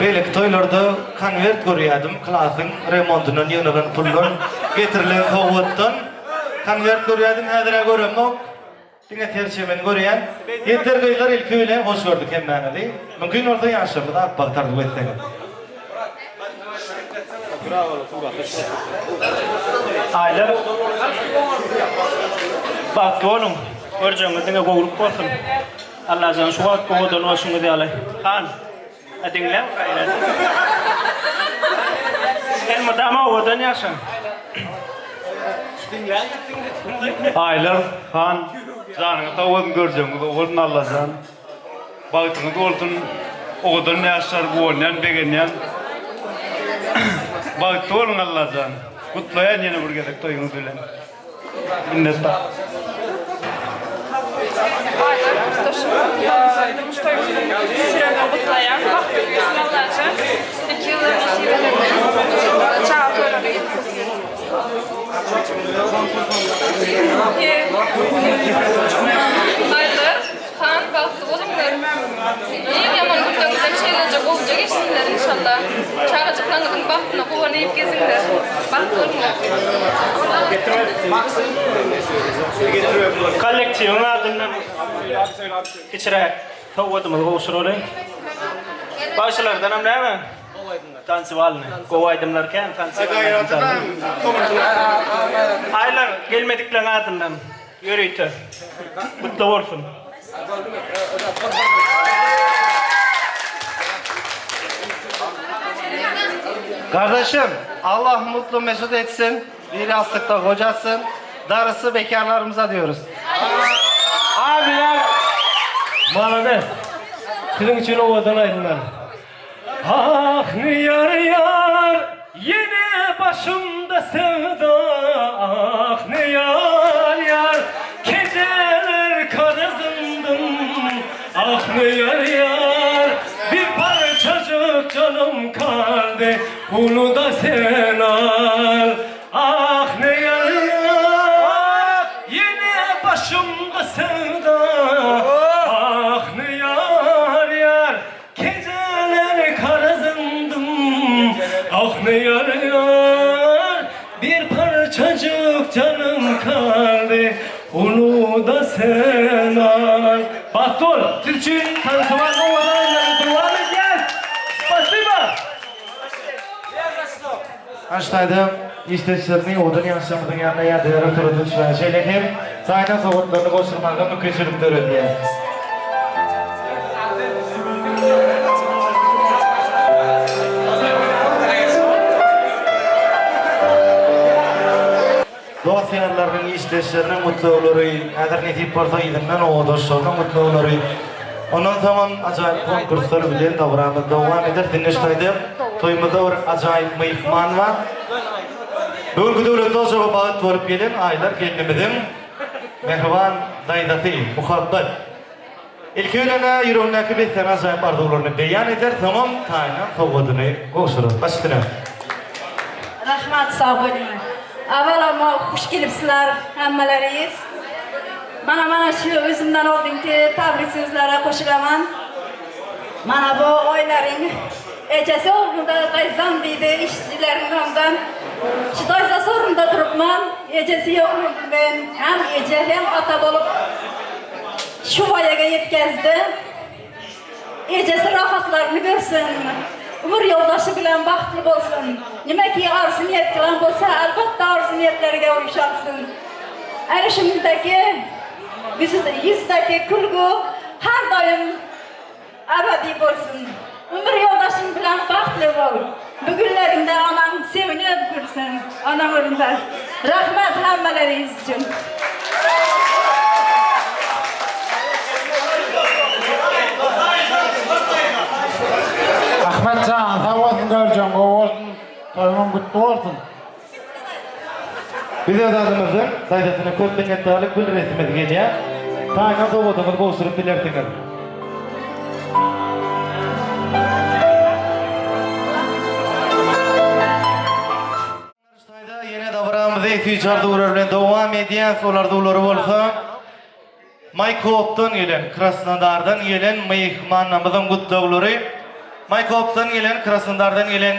belik toylarda konvert görüyordum. Klasın remontunun yığınılan pullun getirilen soğuttan konvert görüyordum. Hadira görüyorum. Dine tercümen görüyen. Yeter kıyılar ilk öyle hoş gördük hemen de. Mümkün olsa yaşamda da akbaltardı ettiğiniz. Aylar baktı oğlum. Göreceğim, dine qoğulup olsun. Allah'tan şu vakit qoğudan olsun diyorlar. Han, dinle. Elmadama odan yaşam. Aylar, Han, canını tavuğun göreceğim. Oğlun Allah'tan. Baktığınız olsun, oğudan yaşar, bu oynayan, beğenen. Bağıttı olun Allah'tan. Kutlayan yine buraya toyunu bilen. Minnettar. Durmuş toyumuzu süremden kutlayan, baktı yüzün Allah'ın 2 yıldır nasibini çağa toyunu Aylar, kan baktı olumlar. İyi yaman güzel güzel şeyler olacak geçsinler inşallah. Çağrıcıklarının baktığına kullanıp gezinler. Baktı olumlar. Kollektiyon adından keçirek tawwadymyz gowşuroly. Başlardan hem näme? Tansivalny. Gowaydymlarken tansivalny. Aylar gelmedikler adından yürüytü. Mutlu olsun. Kardeşim, Allah mutlu mesut etsin. Bir yastıkta kocasın. Darısı bekarlarımıza diyoruz. Abiler, malade. Kılın için ovadan ayrılan. Ah ne yar yar, yine başımda sevda. Ah ne yar yar, geceler karazındım. Ah ne yar yar, bir parçacık canım kaldı. Bunu da sen al. Ah ne yar yar, yine başımda sevda. Ah ne yar yar, geceler karazındım. Ah ne yar yar, bir parçacık canım kaldı. Onu da sen al. Bahtol, Türkçün tanıtılan ovadan devam edeceğiz. Spasiba. Aştaydım. İsteşlerini odun yaşamının yanına yadırı turudu çıran şeylerim. Sayna soğutlarını koşturmakla mükreşilikler ödüyor. Dosyalarının işleşlerine mutlu oluruz. Eğer netip varsa ilimden o dostlarına mutlu oluruz. Ondan zaman acayip konkurslar bilen davranı devam eder. Dinleştaydım. Toyumuzda bir acayip meyhman var. Bugün güdürü tozuğa bağıt varıp gelen aylar gelinimizin mehriban daydatı, muhabbet. İlk öylene yüreğindeki bir tane acayip arzularını beyan eder. Tamam tayına kovadını koşurur. Başlayın. Rahmat sağ olun. Avvalama hoş gelipsizler hammalariz. Mana şu özümden oldinki tabrik sözlere koşulaman. Mana bu oyların ecesi olduğunda dayzan deydi işçilerin ondan. Şu dayza sorunda durupman, ecesi yok ben hem ece hem ata olup şu bayaga yetkazdi. Ecesi rahatlarını görsün. Umur yoldaşı bilen baxtlı olsun. Nima ki arzu niyet kılan bolsa albatta arzu niyetlerine uyuşarsın. Ana şimdiki yüzdeki kulgu her daim abadi bolsun. Umur yoldaşın bilen baxtlı bol. Bugünlerinde anan sevinip görsün. Anam önünde. Rahmet hammalariz için. Ahmetcan, sağ olsun göreceğim. O olsun. Toyumun kutlu olsun. Biz adamımızın daydatını köp minnettarlık bildirisimiz geliyor. Tayına soğudumuz koşturup bilirsiniz. Yine davranımızı ihtiyaçlarda uğrarlar devam ediyor. Solarda uğrarı olsa Maykop'tan gelen, Krasnodar'dan gelen mehmanımızın kutluları. Maykop'tan gelen, Krasnodar'dan gelen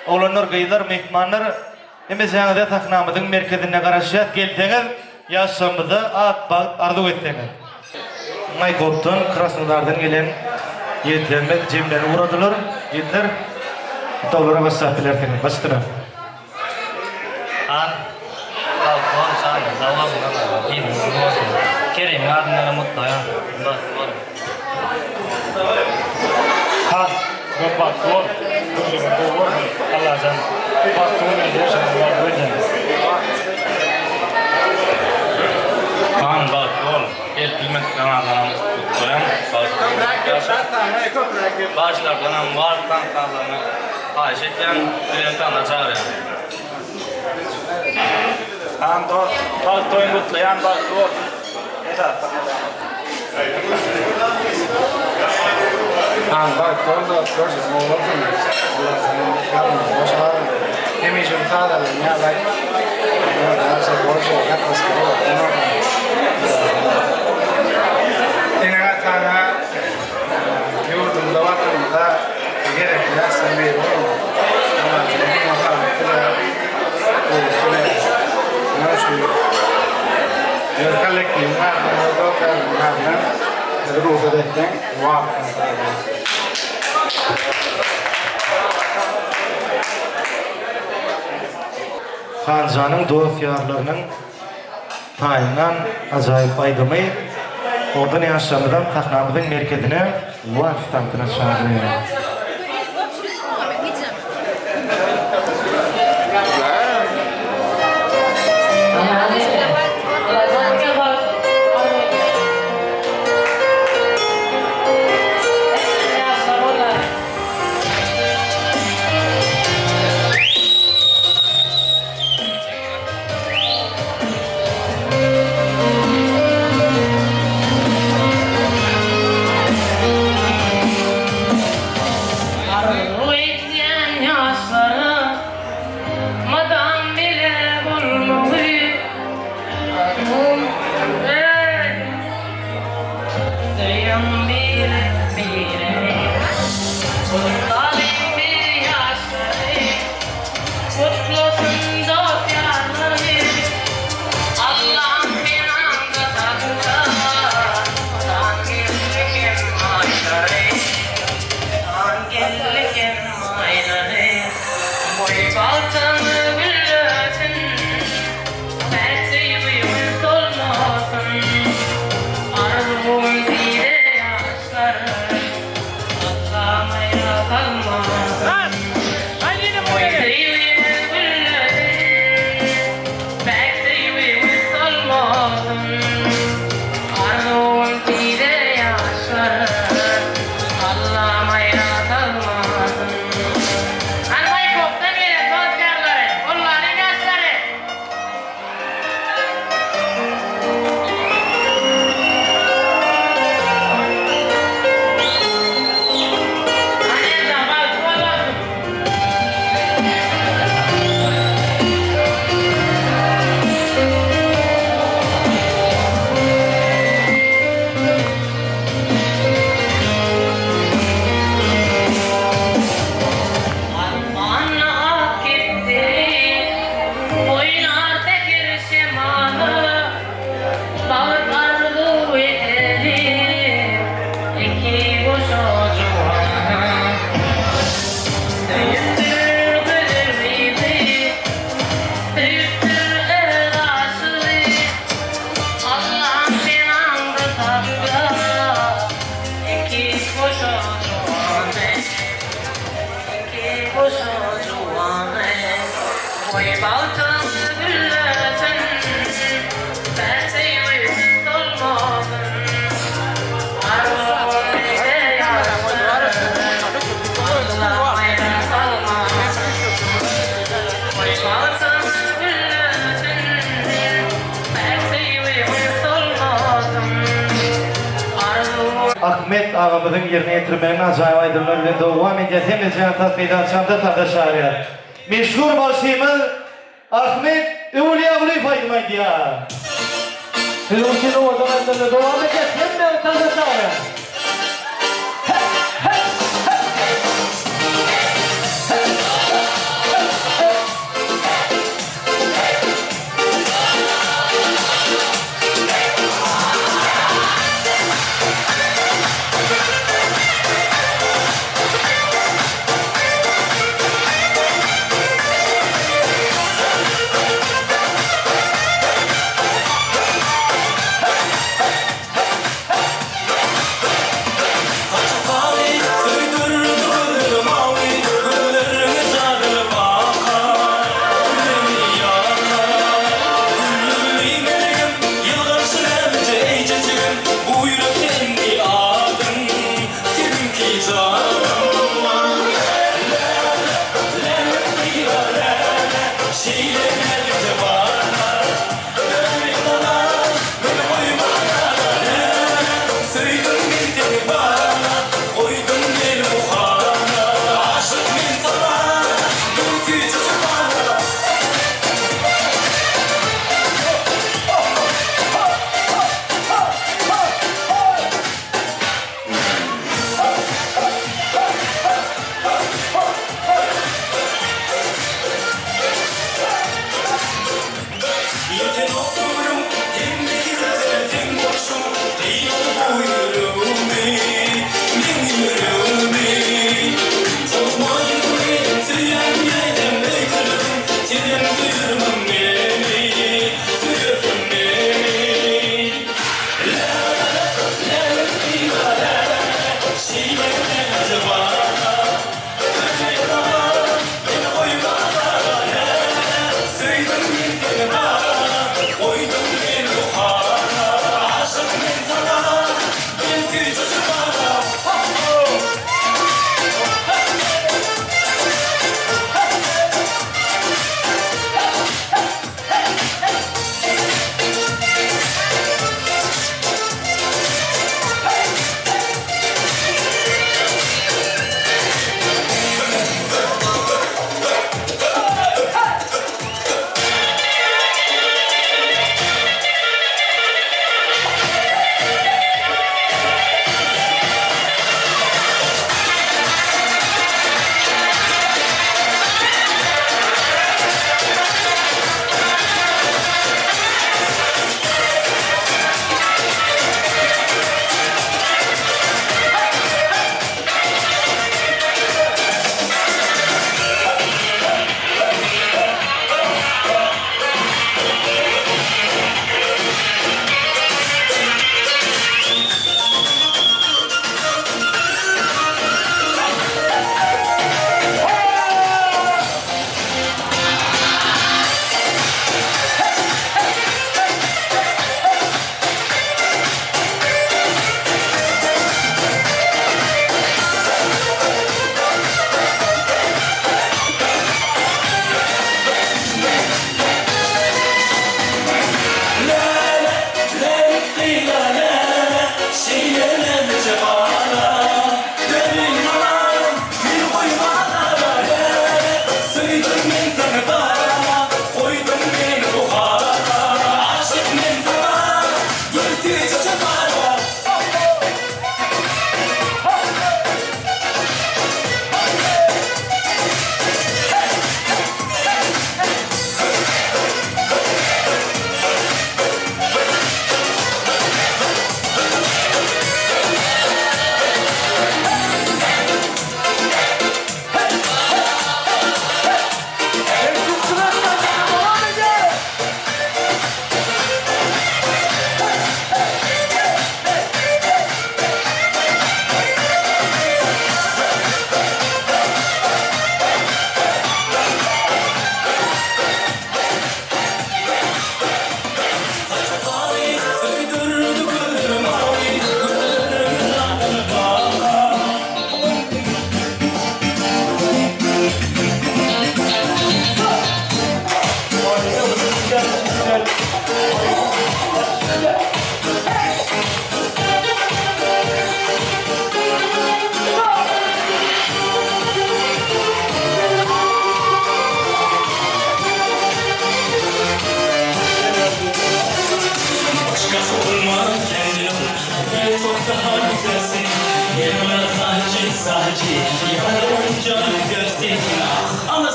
olanlar gaylar mehmanlar. Emiz yanıda taknamızın merkezine karışacak geldiğiniz yaşamımızı arzu ettiğiniz. Maykop'tan, Krasnodar'dan gelen yiğitlerimiz cemlerini uğradılar. Yiğitler tavlara başlattılar. Başlattılar. An, kalkon sana, zaman buna, iyi olsun. Kerim adına mutlu ya. Han, bak doğru. Doğru. Allah'tan. Bak doğru. Han bak doğru. El bilmek kanallarımız tutturan. Başlar bana vardan kalanı xahiş etken bilen tanıda çağırıyorum. Ando, toyun kutlayan da doğru. bak doğru da görsün. O olsun. Allah seni yapma. Boşa hemişe müsaade edin ya. Bak. Nasıl boşa yaklaşık olur. Yine tane yurdumda vatanımda gerekli sevmeyi olur. Ama bu muhabbetler nasıl يتكلم معنا ويتوقع معنا الروح ده واقع Hanzanın dost yarlarının tayından acayip aydımı Odun yaşamıdan taknamızın merkezine Van standına çağırıyor. Ahmet ağamızın yerine getirmenin acayip aydınlarıyla devam edeceğiz. Hem Cihantat Meydançam'da tartışarıyor. Meşhur başımız Ahmet Uvli faydamaydı ya. Siz o için o zamanlarda devam edeceğiz. Hem de tartışarıyor.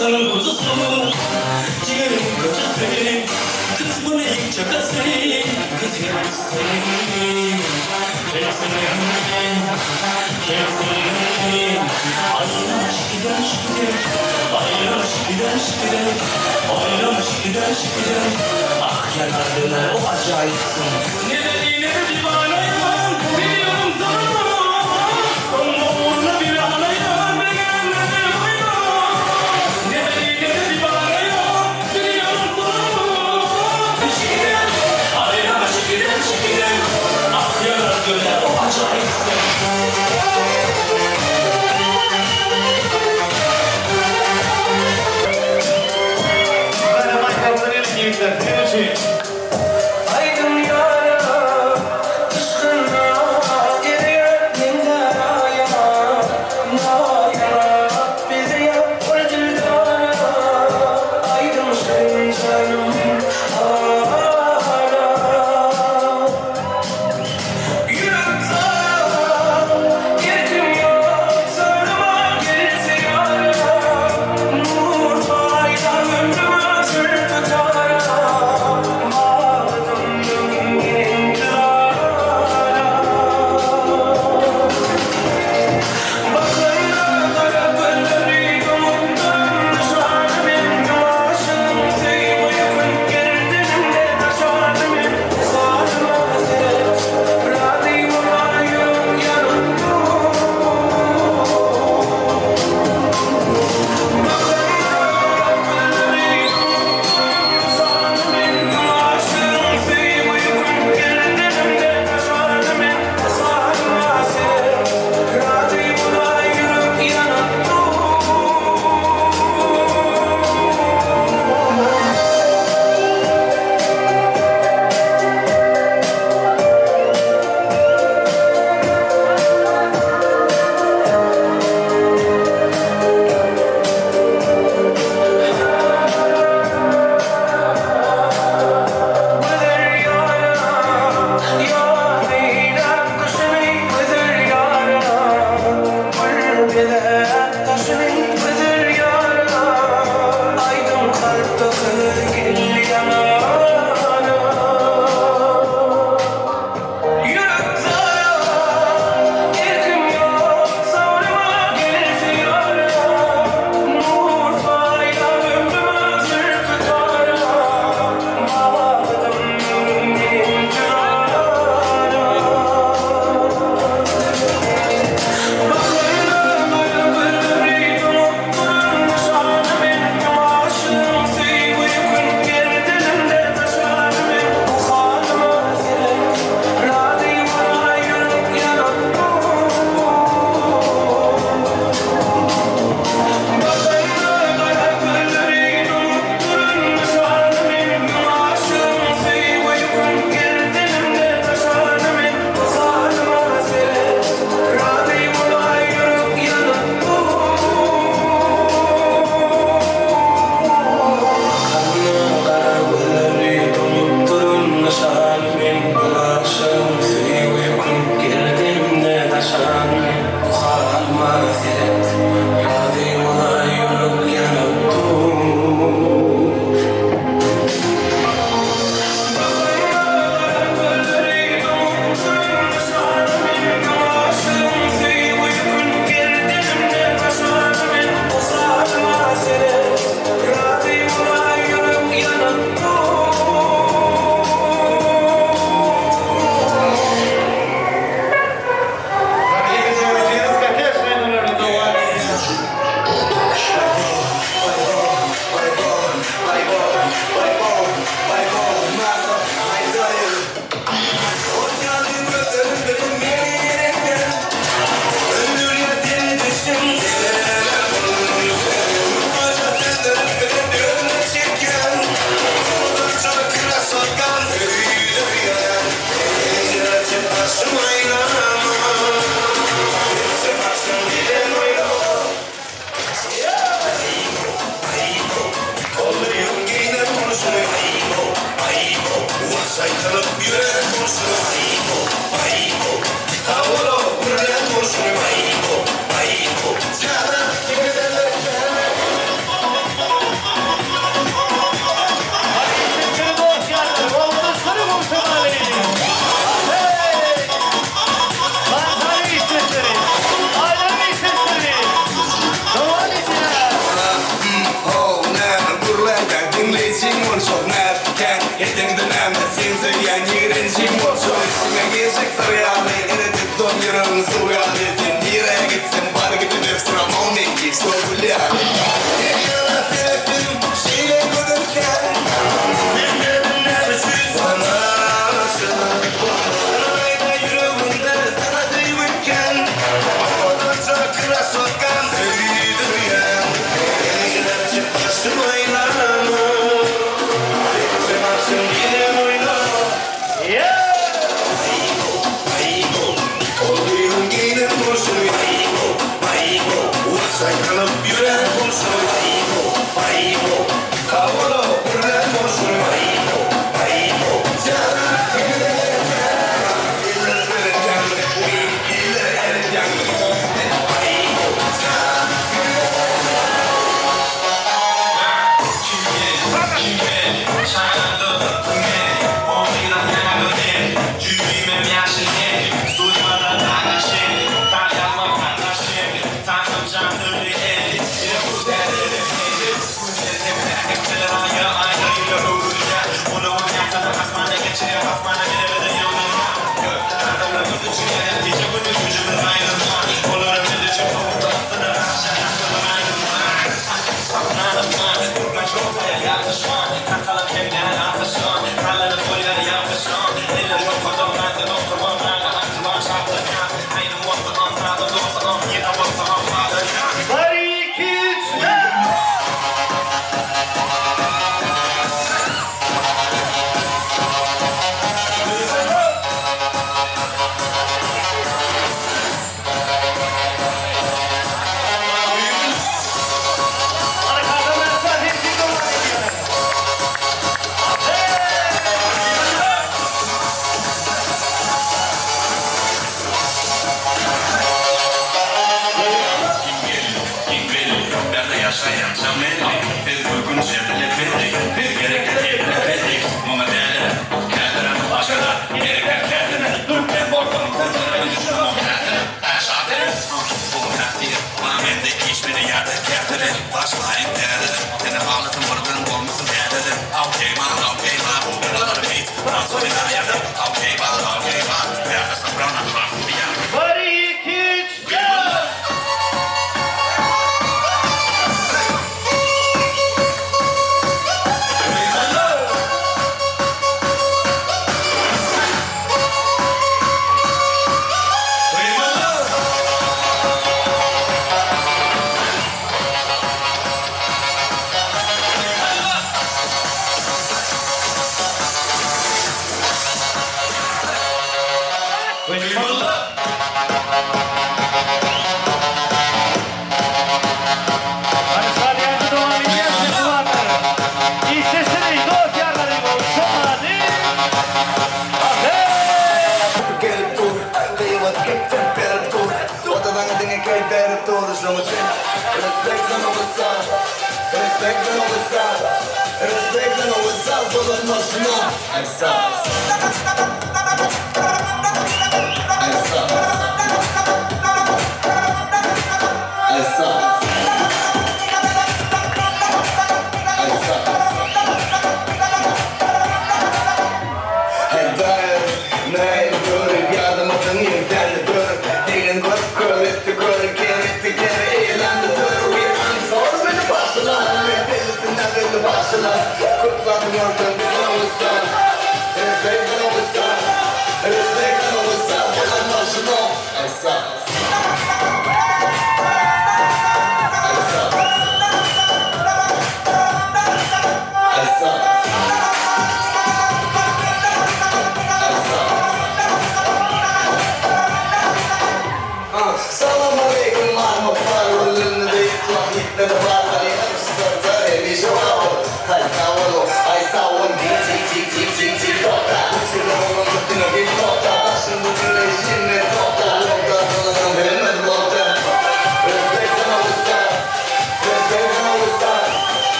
Aslanın kuzusu ciğerim kocası kız bu ne çakası kız hepsi aylamış gider aylamış gider aylamış gider ah yanardılar o acayipsin ne dediğine divanayım biliyorum sana sonuna uğruna bir anayım beğenmedim oyunu ne dediğine divanayım biliyorum sana şikiren aylamış gider ah yanardılar o acayipsin Aydın yara, kışkına geriye minzaraya Nayara, bizi yap öldürdara Aydın senin canım ara Yürek zara, yetim yok Sarıma gelirse yara Nur fayda ömrüme sür tutara açtım aylarımı Sen açtın yine oyna Olayım yine kurşun Saklanıp yüren kurşun Kavalo yüren kurşun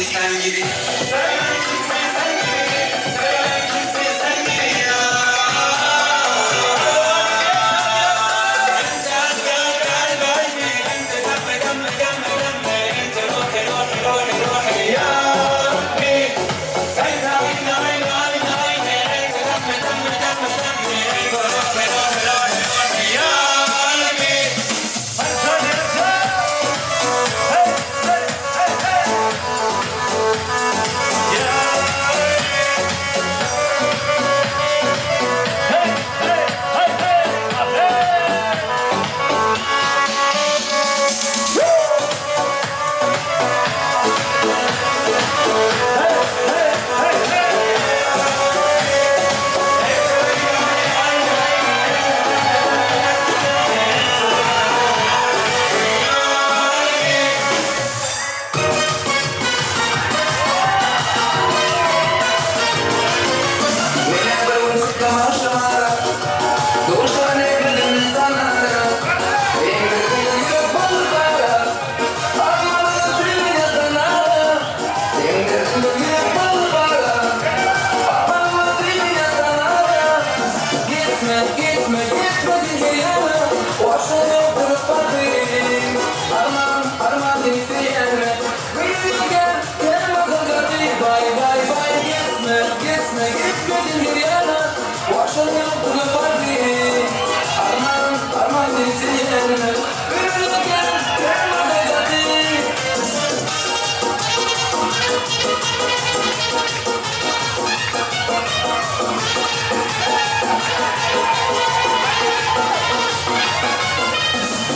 sen gibi Seven kimse sen gibi Seven kimse sen gibi ya Entel kalbi Ente demme demme demme demme Ente rohe rohe rohe rohe ya Rabbi Ente ayna ayna ayna ayna Ente demme demme demme demme Ente rohe rohe rohe rohe ya Rabbi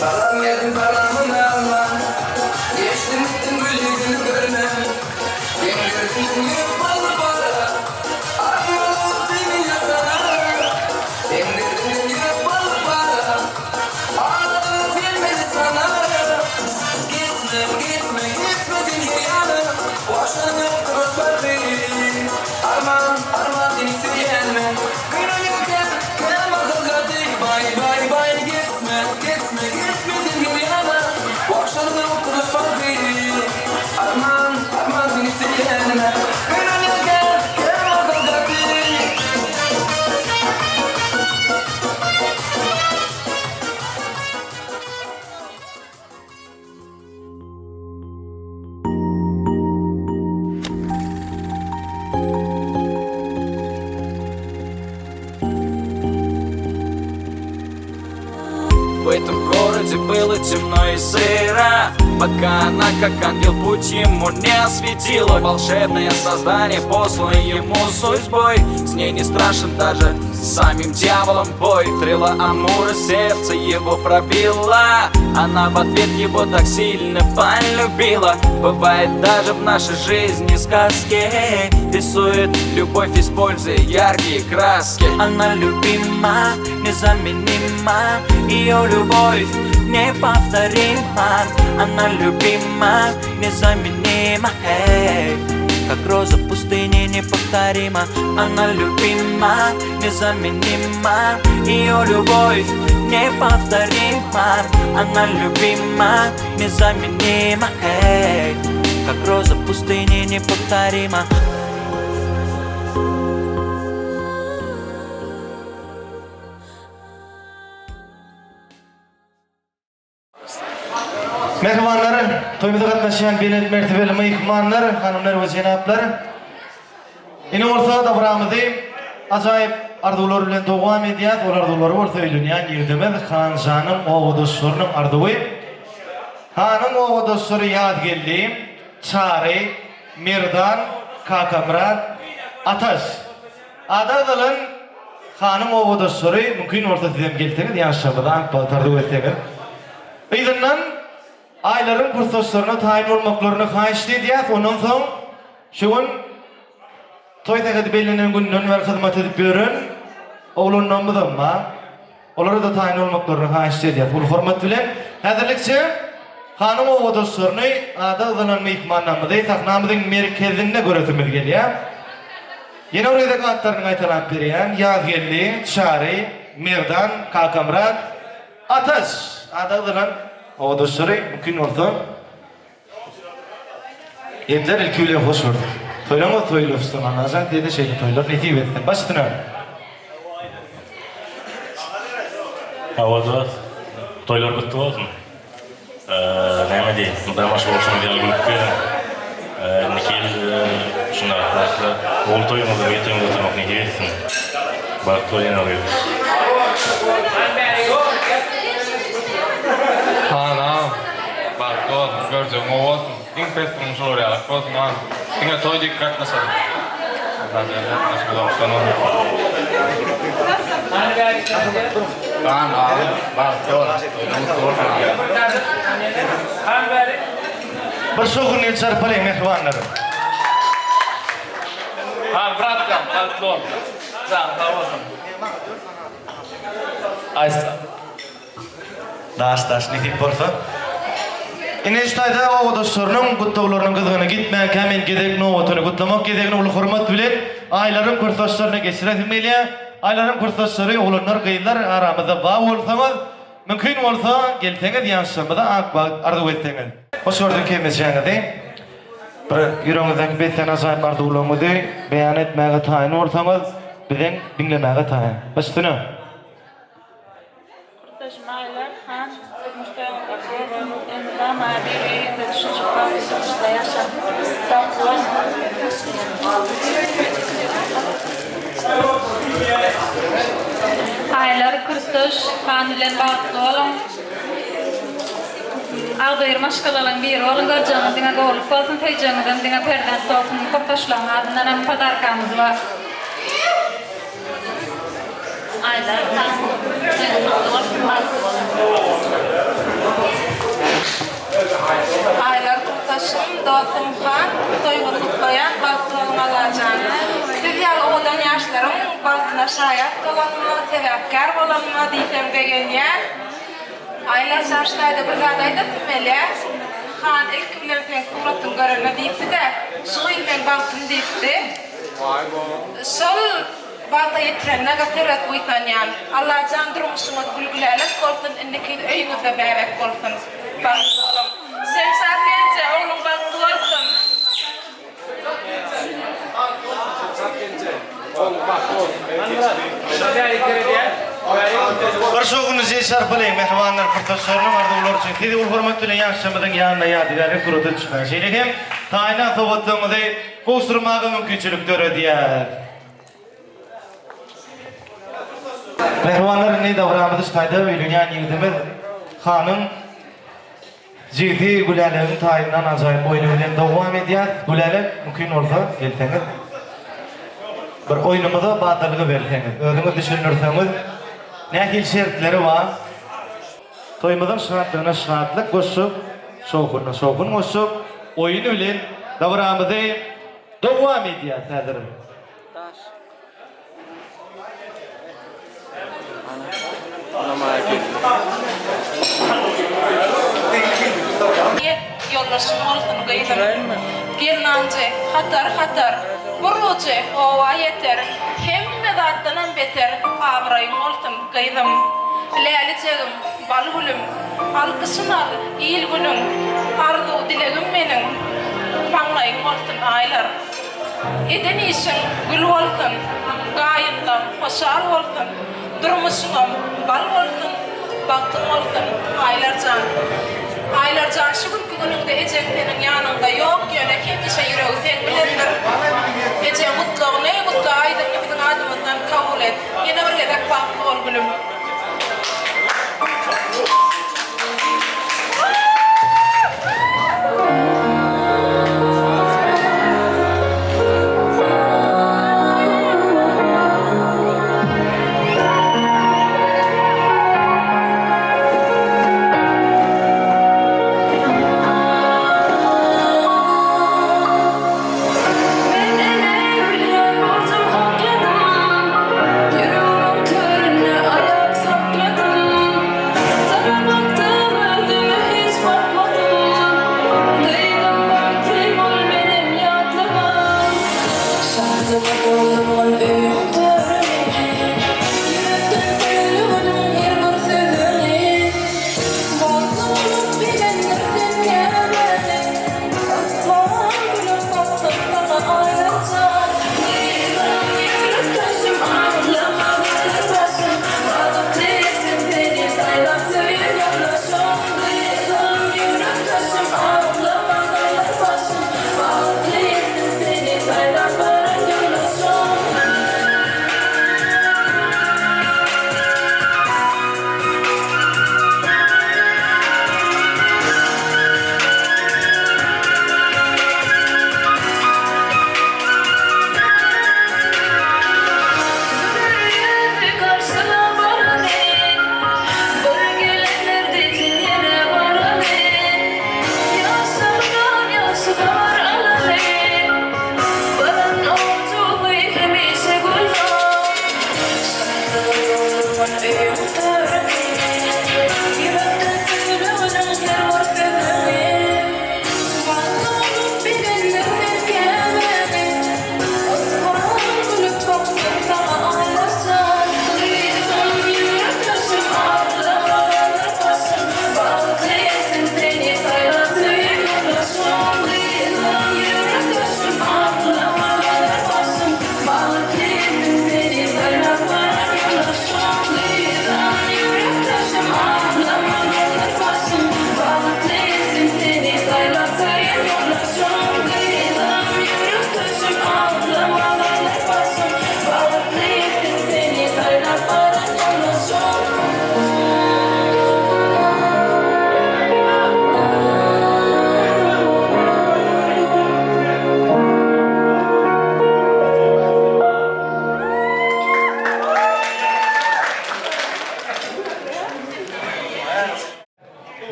Salam yedim salamını alma Geçtim gittim gülüğünü görmem Beni gördün yürüp balı para Armalı beni yasana Beni gördün yürüp balı para Ağladım filmini sana Gitme gitme gitme dinle yana Boşanıp kurtar beni Arman arman deni sevyenme Günü yokken kelime kılgadı Bay bay bay gitme gitme gitme dinle yana Boşanıp kurtar beni Arman arman deni sevyenme Günü yokken kelime kılgadı В этом городе было темно и сыро Пока она, как ангел, путь ему не осветила Волшебное создание, посланное ему судьбой С ней не страшен даже самим дьяволом бой Стрела Амура сердце его пробила Она в ответ его так сильно полюбила Бывает даже в нашей жизни сказки Рисует любовь, используя яркие краски Она любима, незаменима Ее любовь неповторима Она любима, незаменима Как роза в пустыне неповторима Она любима, незаменима Ее любовь неповторима Она любима, незаменима Как роза в пустыне неповторима Mehmanlar, toyumuzda katnaşan belet mertebeli mehmanlar, hanımlar ve cenaplar. Yine orta davramızda acayip arzular bilen devam ediyat. O arzular orta öylünyan girdimiz. Han Canım oğu dostlarının arzuvu. Hanım oğu dostları yad geldi. Çare, Mirdan, Kakamrat, Ataş. Ada kılın hanım oğu dostları mümkün orta sizem geltiniz. Yaşamıda Ankpal tardığı ettiğiniz. İzından ayların kursoslarına tayin olmaklarını kayıştı diye ondan sonra şuun toy takıdı belirlenen gününün ver hizmet edip görün oğlundan mı da mı onları da tayin olmaklarını kayıştı diye bu format bilen hazırlıkçı hanım oğu dostlarını adı ızanan meyikmanlamıda saknamızın merkezinde göretimiz geliyor yine oraya da kanatlarını aytalan periyen Yazgelli, Çare, Mirdan, Kakamrat, Ataş adı ızanan o dostları mümkün olsa Emler ilkiyle hoş gördük. Toylama toylufsun anazan dedi şeyi toylap neti bettin. Baştına. Havada toylar bitti olsun. Neyme değil. Ben baş olsun diye grupke. Nikil şunlar arkadaşlar. Ol toyumuzu bir toyumuzu tanımak neti betsin. Bak toyun alıyor. Anam. Bak doğru. Göreceğim o olsun. İn pestim şolur ya. Olsun an. Yine toy dikkat nasıl? Bir soğuk nil çarpalım mehvanlar. Ha bratkam, altlon. Zan, tavasın. Aysta. Daş neti porfa. İnestayda o dostlarının kutlularının kızgını gitmeyen kemen gedek novatını kutlamak gedek ulu hürmet bilen ayların kursdaşlarına geçiretilmeli. Ayların kursdaşları oğlanlar kıyılar aramızda bağ olsanız mümkün olsa gelteniz yansımada akbak arzu etseniz. Hoş gördük kemizcanı deyim. Bir yüreğinizden bir tane sahip arzu olamadı. Beyan etmeye tayin olsanız bizden dinlemeye tayin. Baştına. Kurtaşmaylar, han, Mustafa Bakır, Emrah Mabi'yi ve düşüncükler sonuçta yaşam. Tatlı. Aylar Kırstoş, Fanilen bağıtlı olun. Ağdayır maşkalalın bir olun göreceğiniz dine doğruluk olsun, teyeceğinizden dine perdent olsun. Kurtaşlan adından hem padarkamız var. Aylar Aylar kurtaşım, dostum kan, toygunu kutlayan, baltığın alacağını. Düzyalı odan yaşlarım, baltına şayat dolanma, tevekkar olanma deytem degen yer. Aylar yaşlaydı bir zadaydı tümeli. Han ilk bilen suratın görünü deyipti de, suyu ben baltın deyipti. Sol balta yetirenine gatiret buytan yan. Allah can durmuşsunuz gülgülelik olsun, indiki öyünüzde bebek olsun. Baltığım. Semsar gence, oğlum baltı olsun. Bir soğuğunuz yeşar bilen mehvanlar kurtaşlarının ardı olur için tedi ul hürmet bilen yaşamadan yanına yadigarı kurudu çıkan. Şeyle hem tayina soğuttığımızı kovuşturmağı mümkünçülüktür diyer. Mehvanlar ne davranımız tayda öylünyan yıldımız hanım ciddi Gülal'ın tayinden acayip oyunuyla devam ediyor. Gülal'e mümkün olsa gelseniz bir oyunumuza batılığı verseniz, özünüz düşünürseniz ne şartları var? Toymuzun şartlarına şartlık koşup, soğukuna soğukun koşup, oyun ile davranımızı devam ediyor. Yollaşım olsun gıydım. Girnancı, hatar, burucu, ova yeter. Hemme zattanın beter, avrayım olsun gıydım. Leylicegim, balgulüm, alkışın al, iyil günüm. Arzu dilegim benim, panlayım olsun aylar. Eden işin gül olsun, gayından hoşar olsun. Durmuşum, bal olsun, baktım olsun aylarcan. Aylarcan şu gününde Ece senin yanında yok yöne kimse yüreği sen bilendir. Ece mutlu, ne mutlu aydın bizim adımızdan kabul et. Yine bir gedek baklı ol gülüm.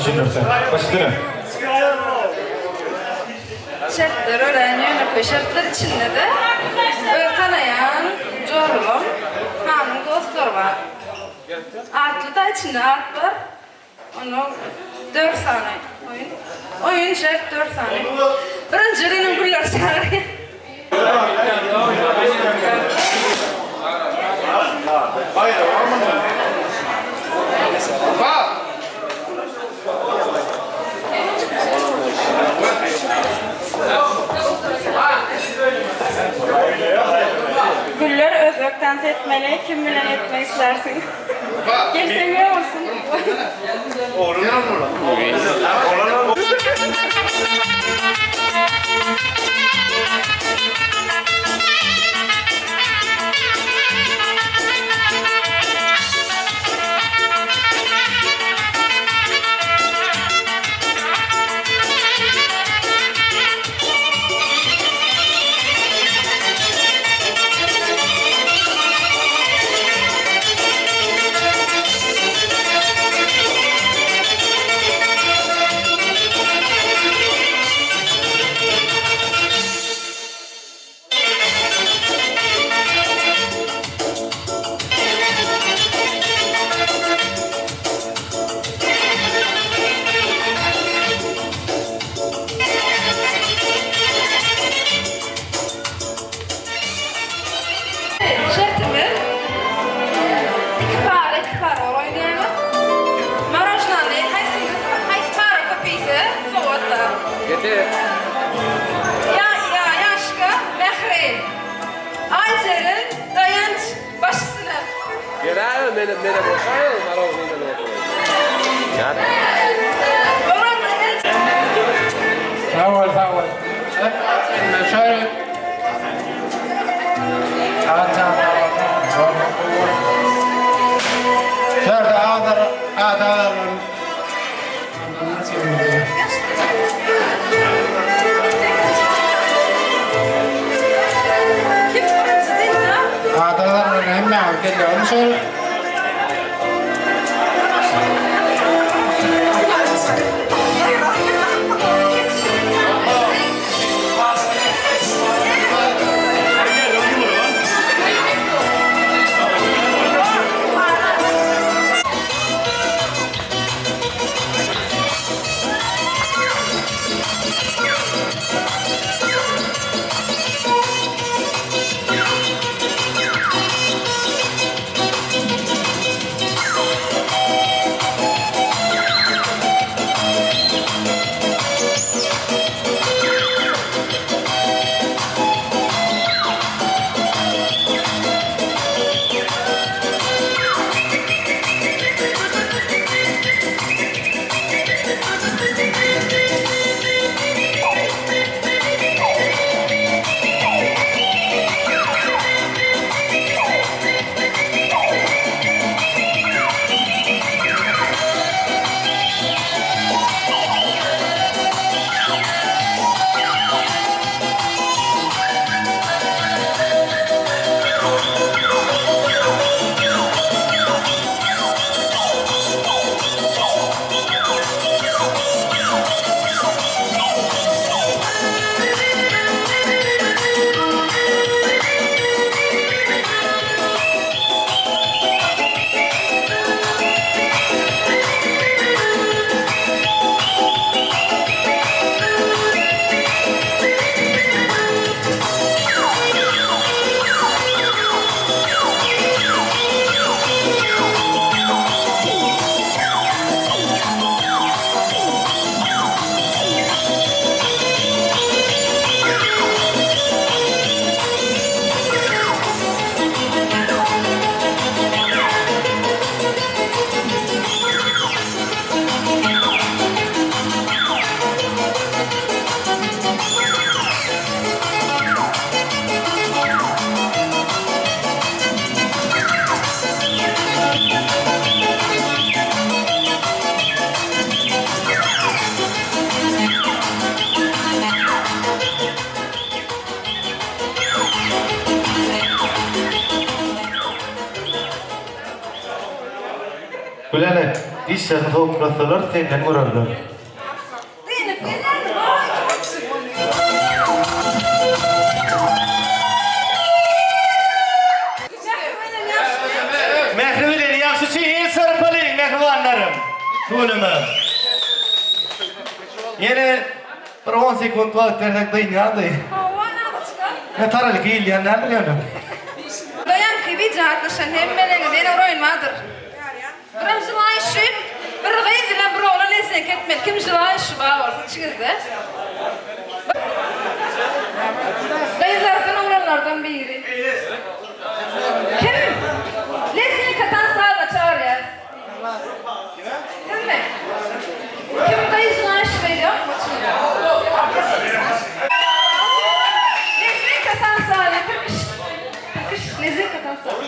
düşünürsen? Başlayalım. Şartlar öğreniyor, şartlar içinde de tanıyan, zorlum, hanım dostlar var. Atlı da içinde at var. Onu 4 saniye oyun. Oyun şart 4 saniye. Birinci günün güller çağırıyor. Hayır, Güller özök dans etmeli, kim bilen etmek istersin? Gel seviyor musun? Oğlundan mı? أول المشاري شارع هذا هذا المهم عن كل عنصر Gülenet. dişlerini soğuklasalar senden vurarlar. Mehribilen yaxşı çiğin sarpalayın mehribanlarım. Tuğlumu. Yine bir 10 sekund vaqt verdik dayın ya dayı. Ne taralık iyi ya ne biliyorum. Dayan kibi cahatlaşan hemmeleni dene roymadır. Biram jılayışı, bir gıydilen bir oğlan esnek etmel. Kim jılayışı bağı olsun çıkırdı. Gıydilerden oğlanlardan biri. Kim? Lesini katan sağda çağır ya. Kim mi? Kim gıydi jılayışı veriyor? Lesini katan sağda. Lesini katan sağda.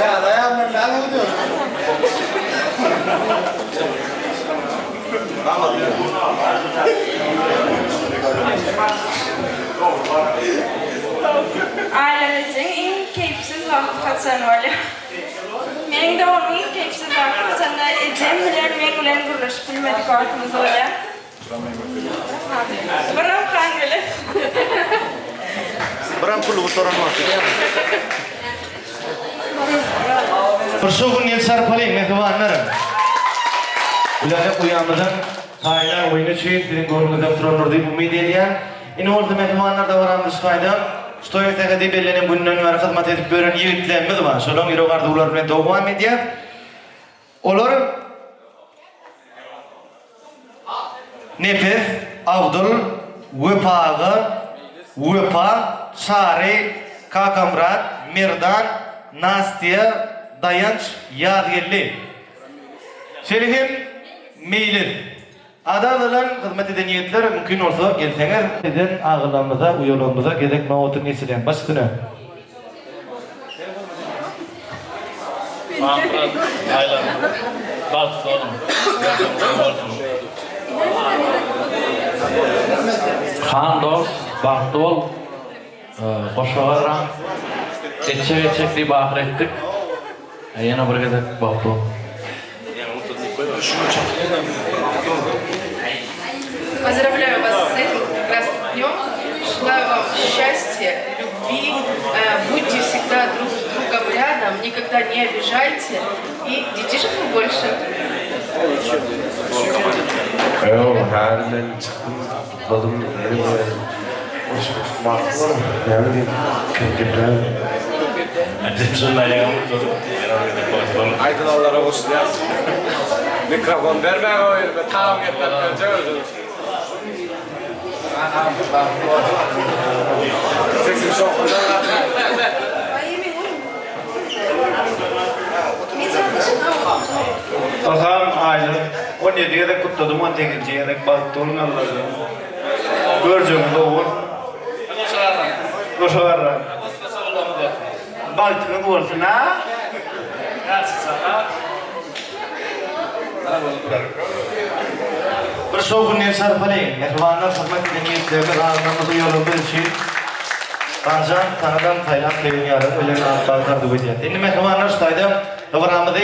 Ya dayan ben oluyorum. Ailemizin en keyifsiz vakit kaçan öyle. Benim de onun en keyifsiz vakit kaçanlar Ecem bilen men bilen birleşip bilmedik vaktimiz öyle. Bıram kan öyle. Bıram kulu bu soran var. Persoon yang sarpaling mehribanlarım. Ularga uyamadan haylar oyunu için sizin gorunuzdan turulur deb umid ediyen. Ine orada mehribanlar da varamız fayda. Stoy tegadi belenen bundan var xizmat edip beren yigitlerimiz var. Şolon irogarda ular bilen devam edýär. Olar Nefes, Abdul, Wepağı, Wepa, Sari, Kakamrat, Mirdan, Nastya, Dayanç, Yadgirli. Şerifim, Meylin. Adalılan hizmet eden niyetler mümkün olsa gelseňer eden ağılamıza, uyolumuza gedek mağutun esilen. Başüstüne. Mahmut, Aylan, bak sorun. Han dost, Bartol, Koşavarran, Etçekli bahar ettik. Yana bir gedek Bartol. Поздравляю вас с этим прекрасным днем. Желаю вам счастья, любви. Будьте всегда друг с другом рядом, никогда не обижайте. И детишек побольше. Halinden çıktım, tutladım, hoş baktılar, ne bileyim, köküpler. Aydın Allah'a olsun ya. Mikrofon verme oyunu, ben tamam etmem, önce öldüm. Sesim çok güzel. Ağam Aylin, 17'ye de kutladım, 18'ye de Bartol'un Allah'ım. Göreceğim doğur. Koşavarran. Baltını olsun ha? Bir şoğun ne sarpalayın. Mehribanlar hizmet eden niyetlerine razılığımızı yolunda için Tancan, Tanrı'dan Tayland sevin yarın öyle ağızlarlar dua ediyor. Şimdi mehribanlar şutayda davranmadı.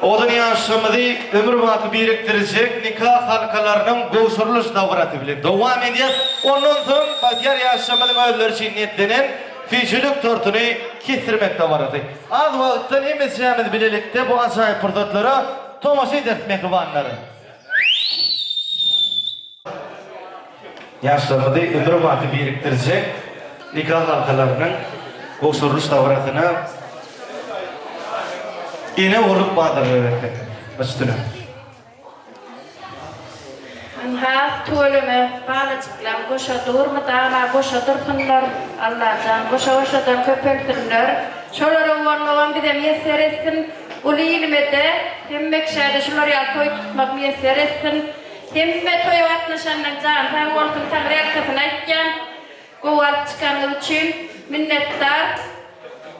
Odun yaşamıdı ömür vakı biriktirecek nikah halkalarının goşurluş davratı bile devam ediyor. Ondan sonra Batyar yaşamıdın öğüler için niyetlenen fijilik tortuny kesirmekde barady. Az wagtdan hemesimiz bilelikde bu ajaýyp pursatlara tomaşa edip mehribanlary. Yaşlarımızı ömür vakti biriktirecek nikah halkalarının koşurluş davranışına yine vurup bağdırır üstüne. Ha tuğlumu bağlıcıklam koşa durma dağla koşa durpunlar Allah'tan koşa köpeltinler şoları varmadan bir de miyeser etsin ulu ilmede hemmek şahide şoları yalkoy tutmak miyeser etsin hemme toyu atlaşandan can hem olsun tanrı arkasına etken kuvat çıkanı için minnettar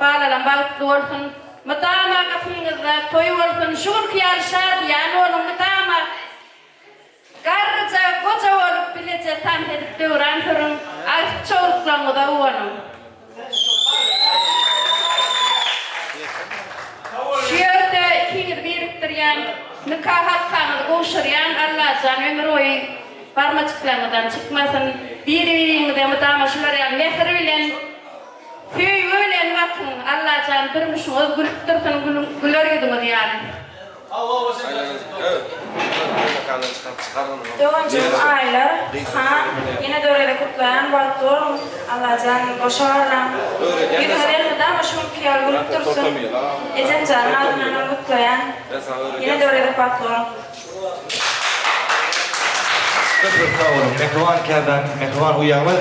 bağlanan bağıtlı olsun mıdama kapınızda toyu olsun şun kıyal şadiyan olun mıdama Garca koca olup bilece tan edip duran turun artık çoğuluklanı da uvanım. Şu yerde ikiniz biriktiryen, nikah hakkını koşuryan Allah'tan ömür oyu parmacıklarından çıkmasın. Birbirinize mıdamaşılar yan mehri bilen, füy ölen bakın Allah'tan durmuşsunuz gülüp dursun gülür yudunuz yani. Doğanca aylar, yine dörede kutlayan Bartol, Allah'tan koşarlan. Yüzlerinde de ama şu kıyal grup dursun. Ecen canın adından kutlayan, yine dörede Bartol. Mehriban kâdan, mehriban uyanır.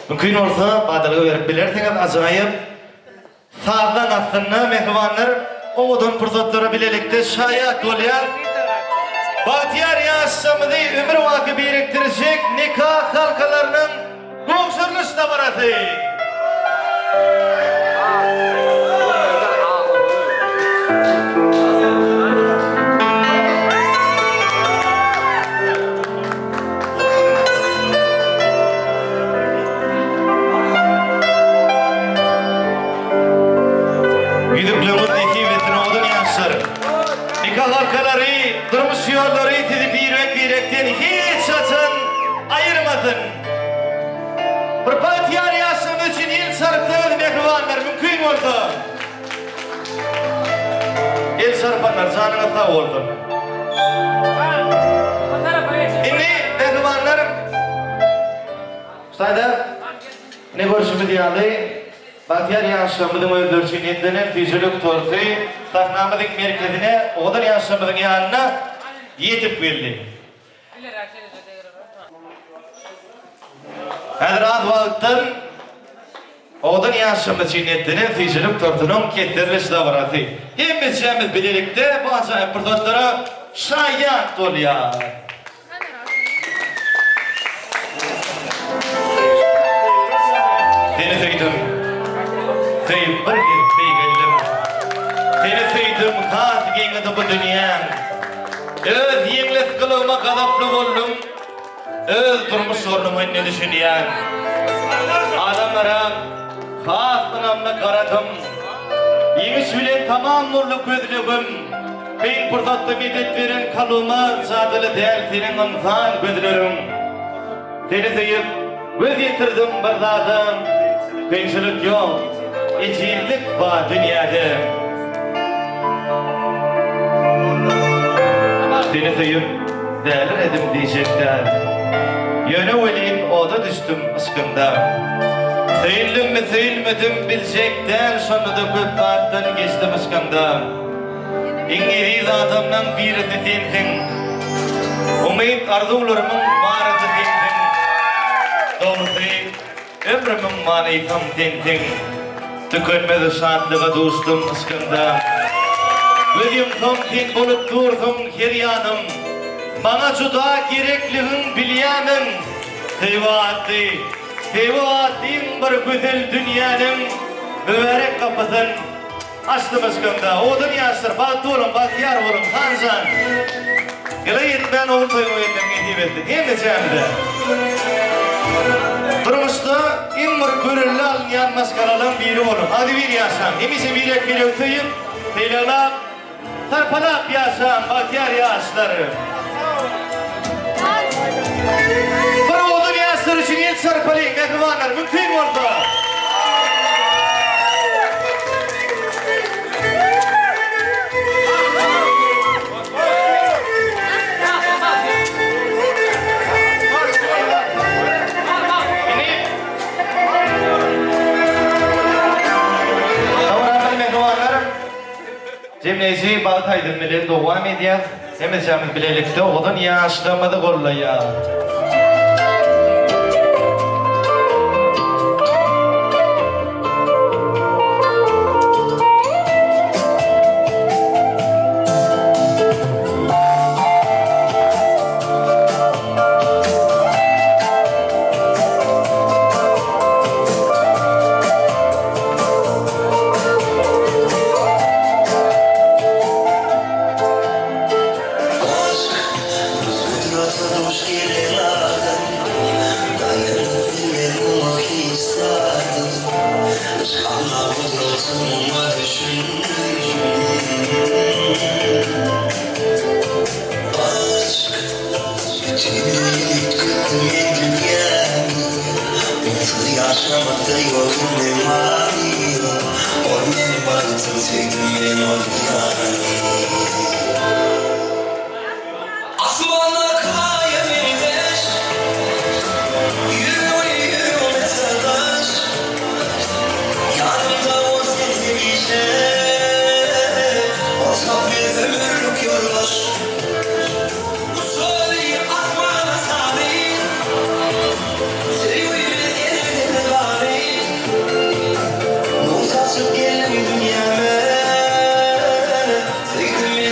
Mümkün olsa badalığı verip bilerseniz acayip sağdan aslında mehribanlar oğudun fırsatları bilelikte şayat olayan Bahtiyar yaşamını ömür vakı biriktirecek nikah halkalarının koşurluş davarası. Yüdüklüğümüz netivetini oğudun yaşar. Nikah halkaları, durmuş yolları sizi birekten hiç açın, ayırmadın. Bir bahtiyar yaşamı için il sarıktığınız mehribanlar mümkün oldu. El sarpanlar canına sağ oldu. Şimdi mehribanlar, sayda ne görüşümü diyalı, Bahtiyar yaşamının öldürücü niyetlenen fiziolog tortu tahnamadık merkezine oğudan yaşamının yanına yetip geldi. Hazrat vaktin oğudan yaşamının niyetlenen fiziolog tortunun kettiriliş davarası. Hemimiz birlikte bu acayip fırsatlara şayet oluyor. Seni sevdim. Seyip bir gün peygeldim. Seni sevdim khas giyinedi bu dünyam. Öz yengles kılığıma gazaplı oldum. Öz durmuş sorunum önüne düşünüyen. Adamlara khas kınamla karadım. Yemiş bilen tamam nurlu gözlüğüm. Ben fırsatlı medet veren kalığıma zadılı değil senin ımsan gözlerim. Seni sevip göz yetirdim bir zadım. Kıyınçılık yok. Ecillik var dünyada. Seni sayıp değerler edim diyecekler. Yöne öleyim oda düştüm ıskımda. Sayıldım mı sayılmadım bilecekten sonra da köp vaattan geçtim ıskımda. İngiliz adamdan birisi sensin. Umut arzularımın varisi sensin. Doğrusu ömrümün manifam sensin. Tükönmedi saatlığa dostum ıskında. Gözüm son olup durdum her yanım. Bana juda gerekliğin bilyanım. Tevaatli bir güzel dünyanın mübarek kapısın açtım ıskında. Odun yaştır, bahtı olun, bahtiyar olun, hancan. Gele yetmen oğul toyunu yeniden getip ettin. Hem de cemde. Durmuşta İmmur görüllü alınyan maskaralan biri olur. Hadi bir yaşam. Hemisi bilek bir öteyim. Peylala tarpalak yaşam. Bahtiyar yaşları. Bir oğlun yaşları için el sarpalayın. Mehribanlar mümkün oldu. Emneci bağı taydın bilen devam edýär. Hemejamiz bilelikde odan ýaşlamady gollaýar. Asmanlar kayabilmiş, yürüyor mesajlar. Yanımda o sesli gece, o bir ömürlük yollar. Bu soruyu asmana sabit, sevgimiz elbette bari. Muhtaçlık gelin dünyama, sevdim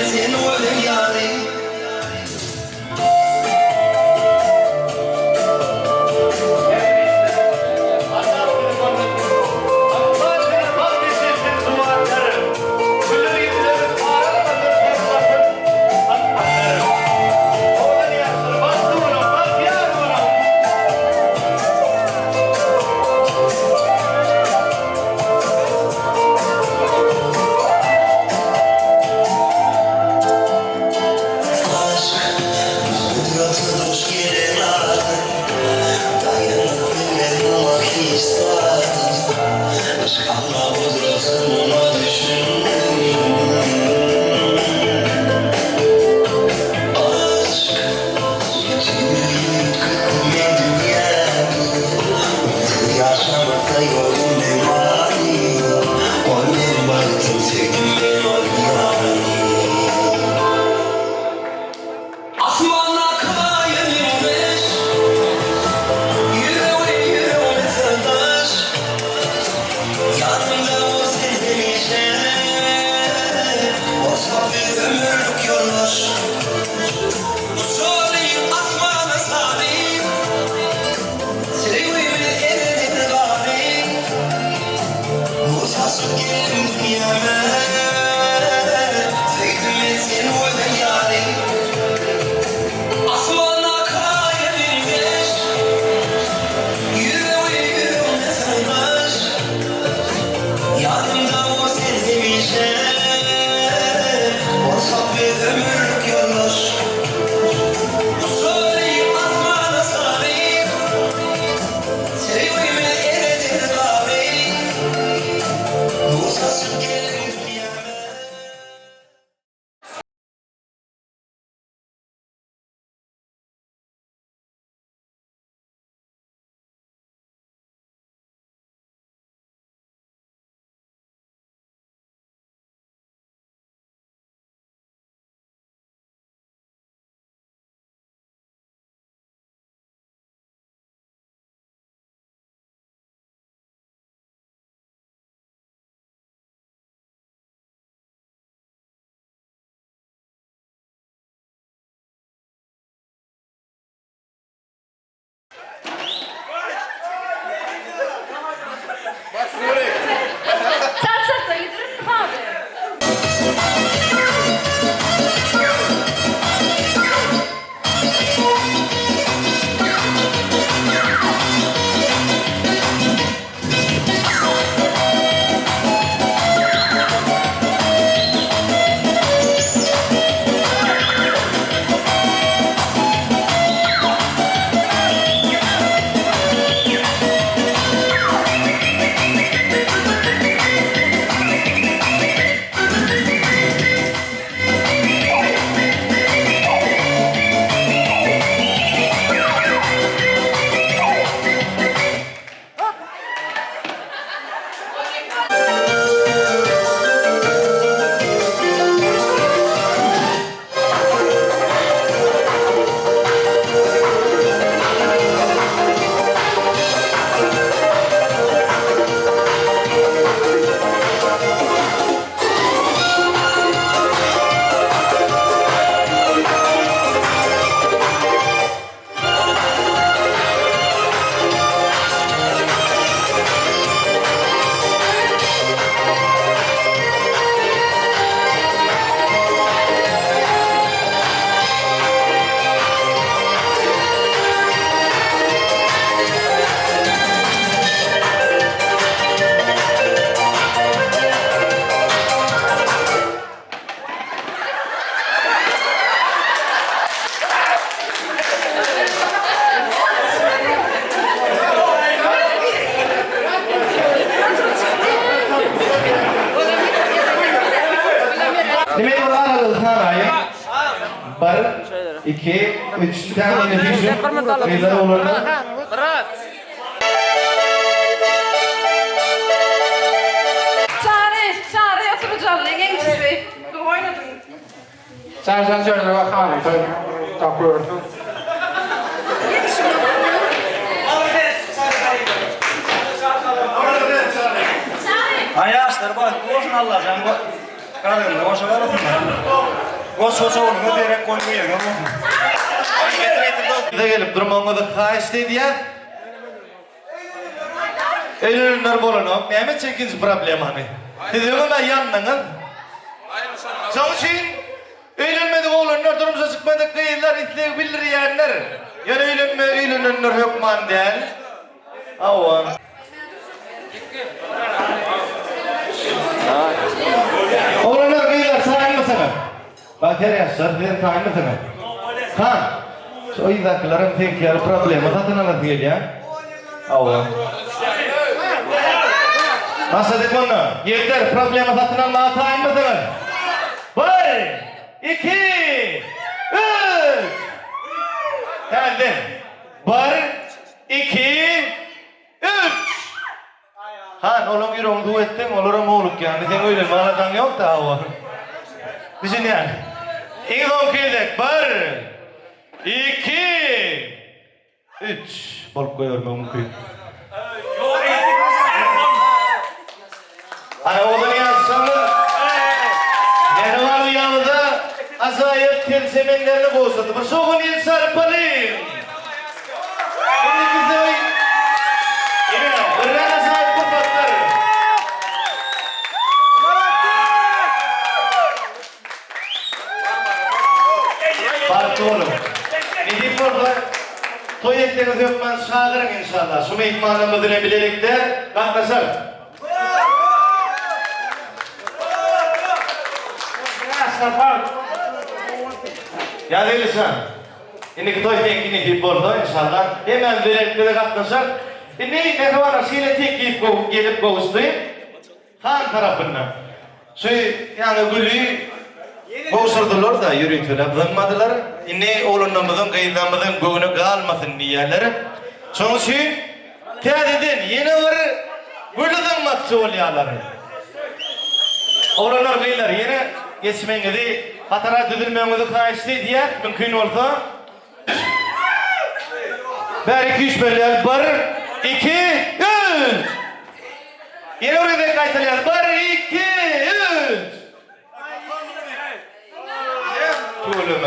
1, 2, 3 tane düşün. Kıyıları olur mu? Çare yatıracağım. Ne genç bey. Oynadın. Sen şöyle bak hanım. Takıyorum. Ayaşlar bak, olsun Allah sen bak. Kardeşim, boşa var mı? Boş onu öderek koymuyor, görüyor musun? Bize gelip durmamada kaç dedi ya. Eylülünler bolanıp, Mehmet çekinci problem hani. Dediğim ben yanından. Çalışın. Eylülmedi oğlanlar durumsa çıkmadık kıyılar, itliği bilir yerler. Yani eylülünler hükman değil. Avam. Oğlanlar kıyılar sağın mı sana? Bakar yaşlar, ben sağın mı sana? Kan. So idaklarım tek yer problemi zaten anlatıyor ya. Avam. Nasıl dedim onu? Yeter problemi zaten anlatayım mı sana? 1, 2, 3. Geldim. 1, 2, 3. Han oğlum yürüyorum duettim olurum oğluk yani. Sen öyle maladan yok da hava. Düşün yani. İyi son kıydık. 1, 2, 3. Bol koyuyorum mümkün. Hani oğlum yaşamı. Yani var yanında azayıp tersemenlerini bozuldu. Bu soğun insan palim. Şimdi güzel. Yine bırran azayıp kapatlar. Bartı oğlum. Nedik burada? Toy ettiğiniz yok ben şağırım inşallah. Şunu ikmanımı dilebilerek de kalkmasın. Ya değilsen. Şimdi toy tekini deyip burada inşallah. Hemen direktleri kalkmasın. Şimdi ne kadar şeyle tek gelip kovuştuyum. Han tarafından. Yani gülü boğuşturdular da yürütüler, zınmadılar. İnne oğlunumuzun, kıyıdamızın göğünü kalmasın diyeler. Sonuçta tededin yine var, gülü zınmakçı oluyorlar. Oğlanlar kıyılar yine geçmenizi, hatara düdülmenizi karşıtı diye mümkün olsa. 1, 2, 3 böyle 1, 2, 3. Yine oraya kayıtlayalım. 1, 2, 3. Tulum.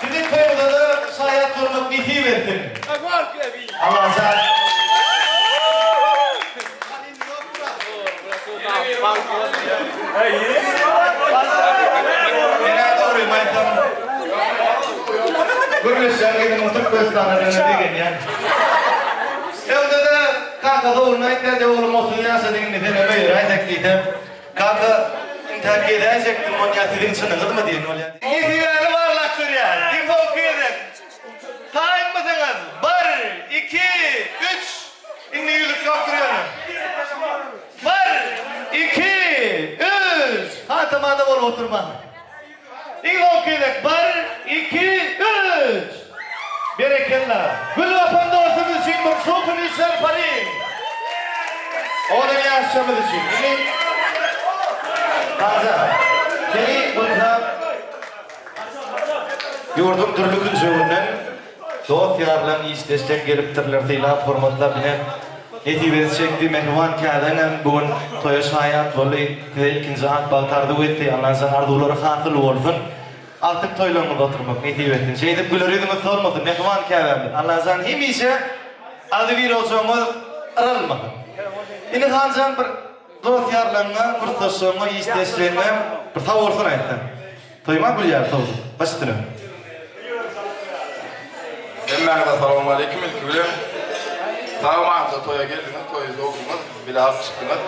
Sizin koyunda da sayat durmak niti verdin. Allah sen. Yine doğru maytam. Gürleşen gidin oturup gösterlerine degen yani. Evde de kanka doğruna ihtiyacı oğlum oturuyorsa degen nitene beyir aydak diydim. Kanka intihak edecektim onun yatırın sınırlı mı diyen ol yani. İhtiyarı varlaktır ya. Difon kıydık. Sayın mısınız? 1, 2, 3. İnni yüzük kaptırıyorum. 1, 2, 3. Ha tamam da bol oturma. Difon kıydık. 1, 2, 3. Bereketler. Gül vatandaşımız için bu sokun insan pari. O da ne yaşamız için. Fazla. Jadi burada yurdun türlü günceğinden dost yarlan iş destek gelip tırlarıyla formatla bilen etivet çekti mehvan kâdenen bugün toya şayat vallahi ilkin zahat bağtardı etti Allah'ın arzuları hatırlı olsun. Artık toylarımızda oturmak ne diyeyim ettin. Şeydip güleriyordunuz sormadın. Mehman kâverdi. Allah'ın hemişe adı bir olacağımı aralmadı. Yine hancan bir dost yarlarına, bir dostluğuna, isteşlerine bir tavırsun ayettin. Toymak bir yer tavırsun. Başıtını. Emmağda selamun aleyküm ilkülüm. Sağımağımıza toya geldiniz, toyu okudunuz, bile hafif çıktınız,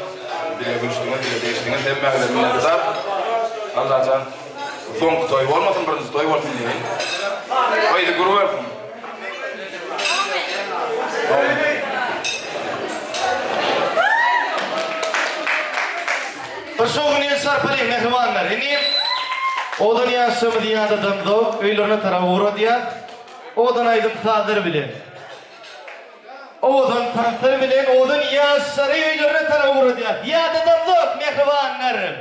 bile görüştünüz, bile değiştiniz. Emmağda minnettar. Allah can, son toy olmasın, birinci toy olsun deyin. Haydi guru versin. Başoğun el sarpalayım mehmanlar. Yine odan yaşamı diyen adamdı, öylerine tarafı uğra diyen. Odan aydım sadır bilen. Odan taraftar bilen, odan yaşarı öylerine tarafı uğra diyen. Diyen adamdı mehmanlar.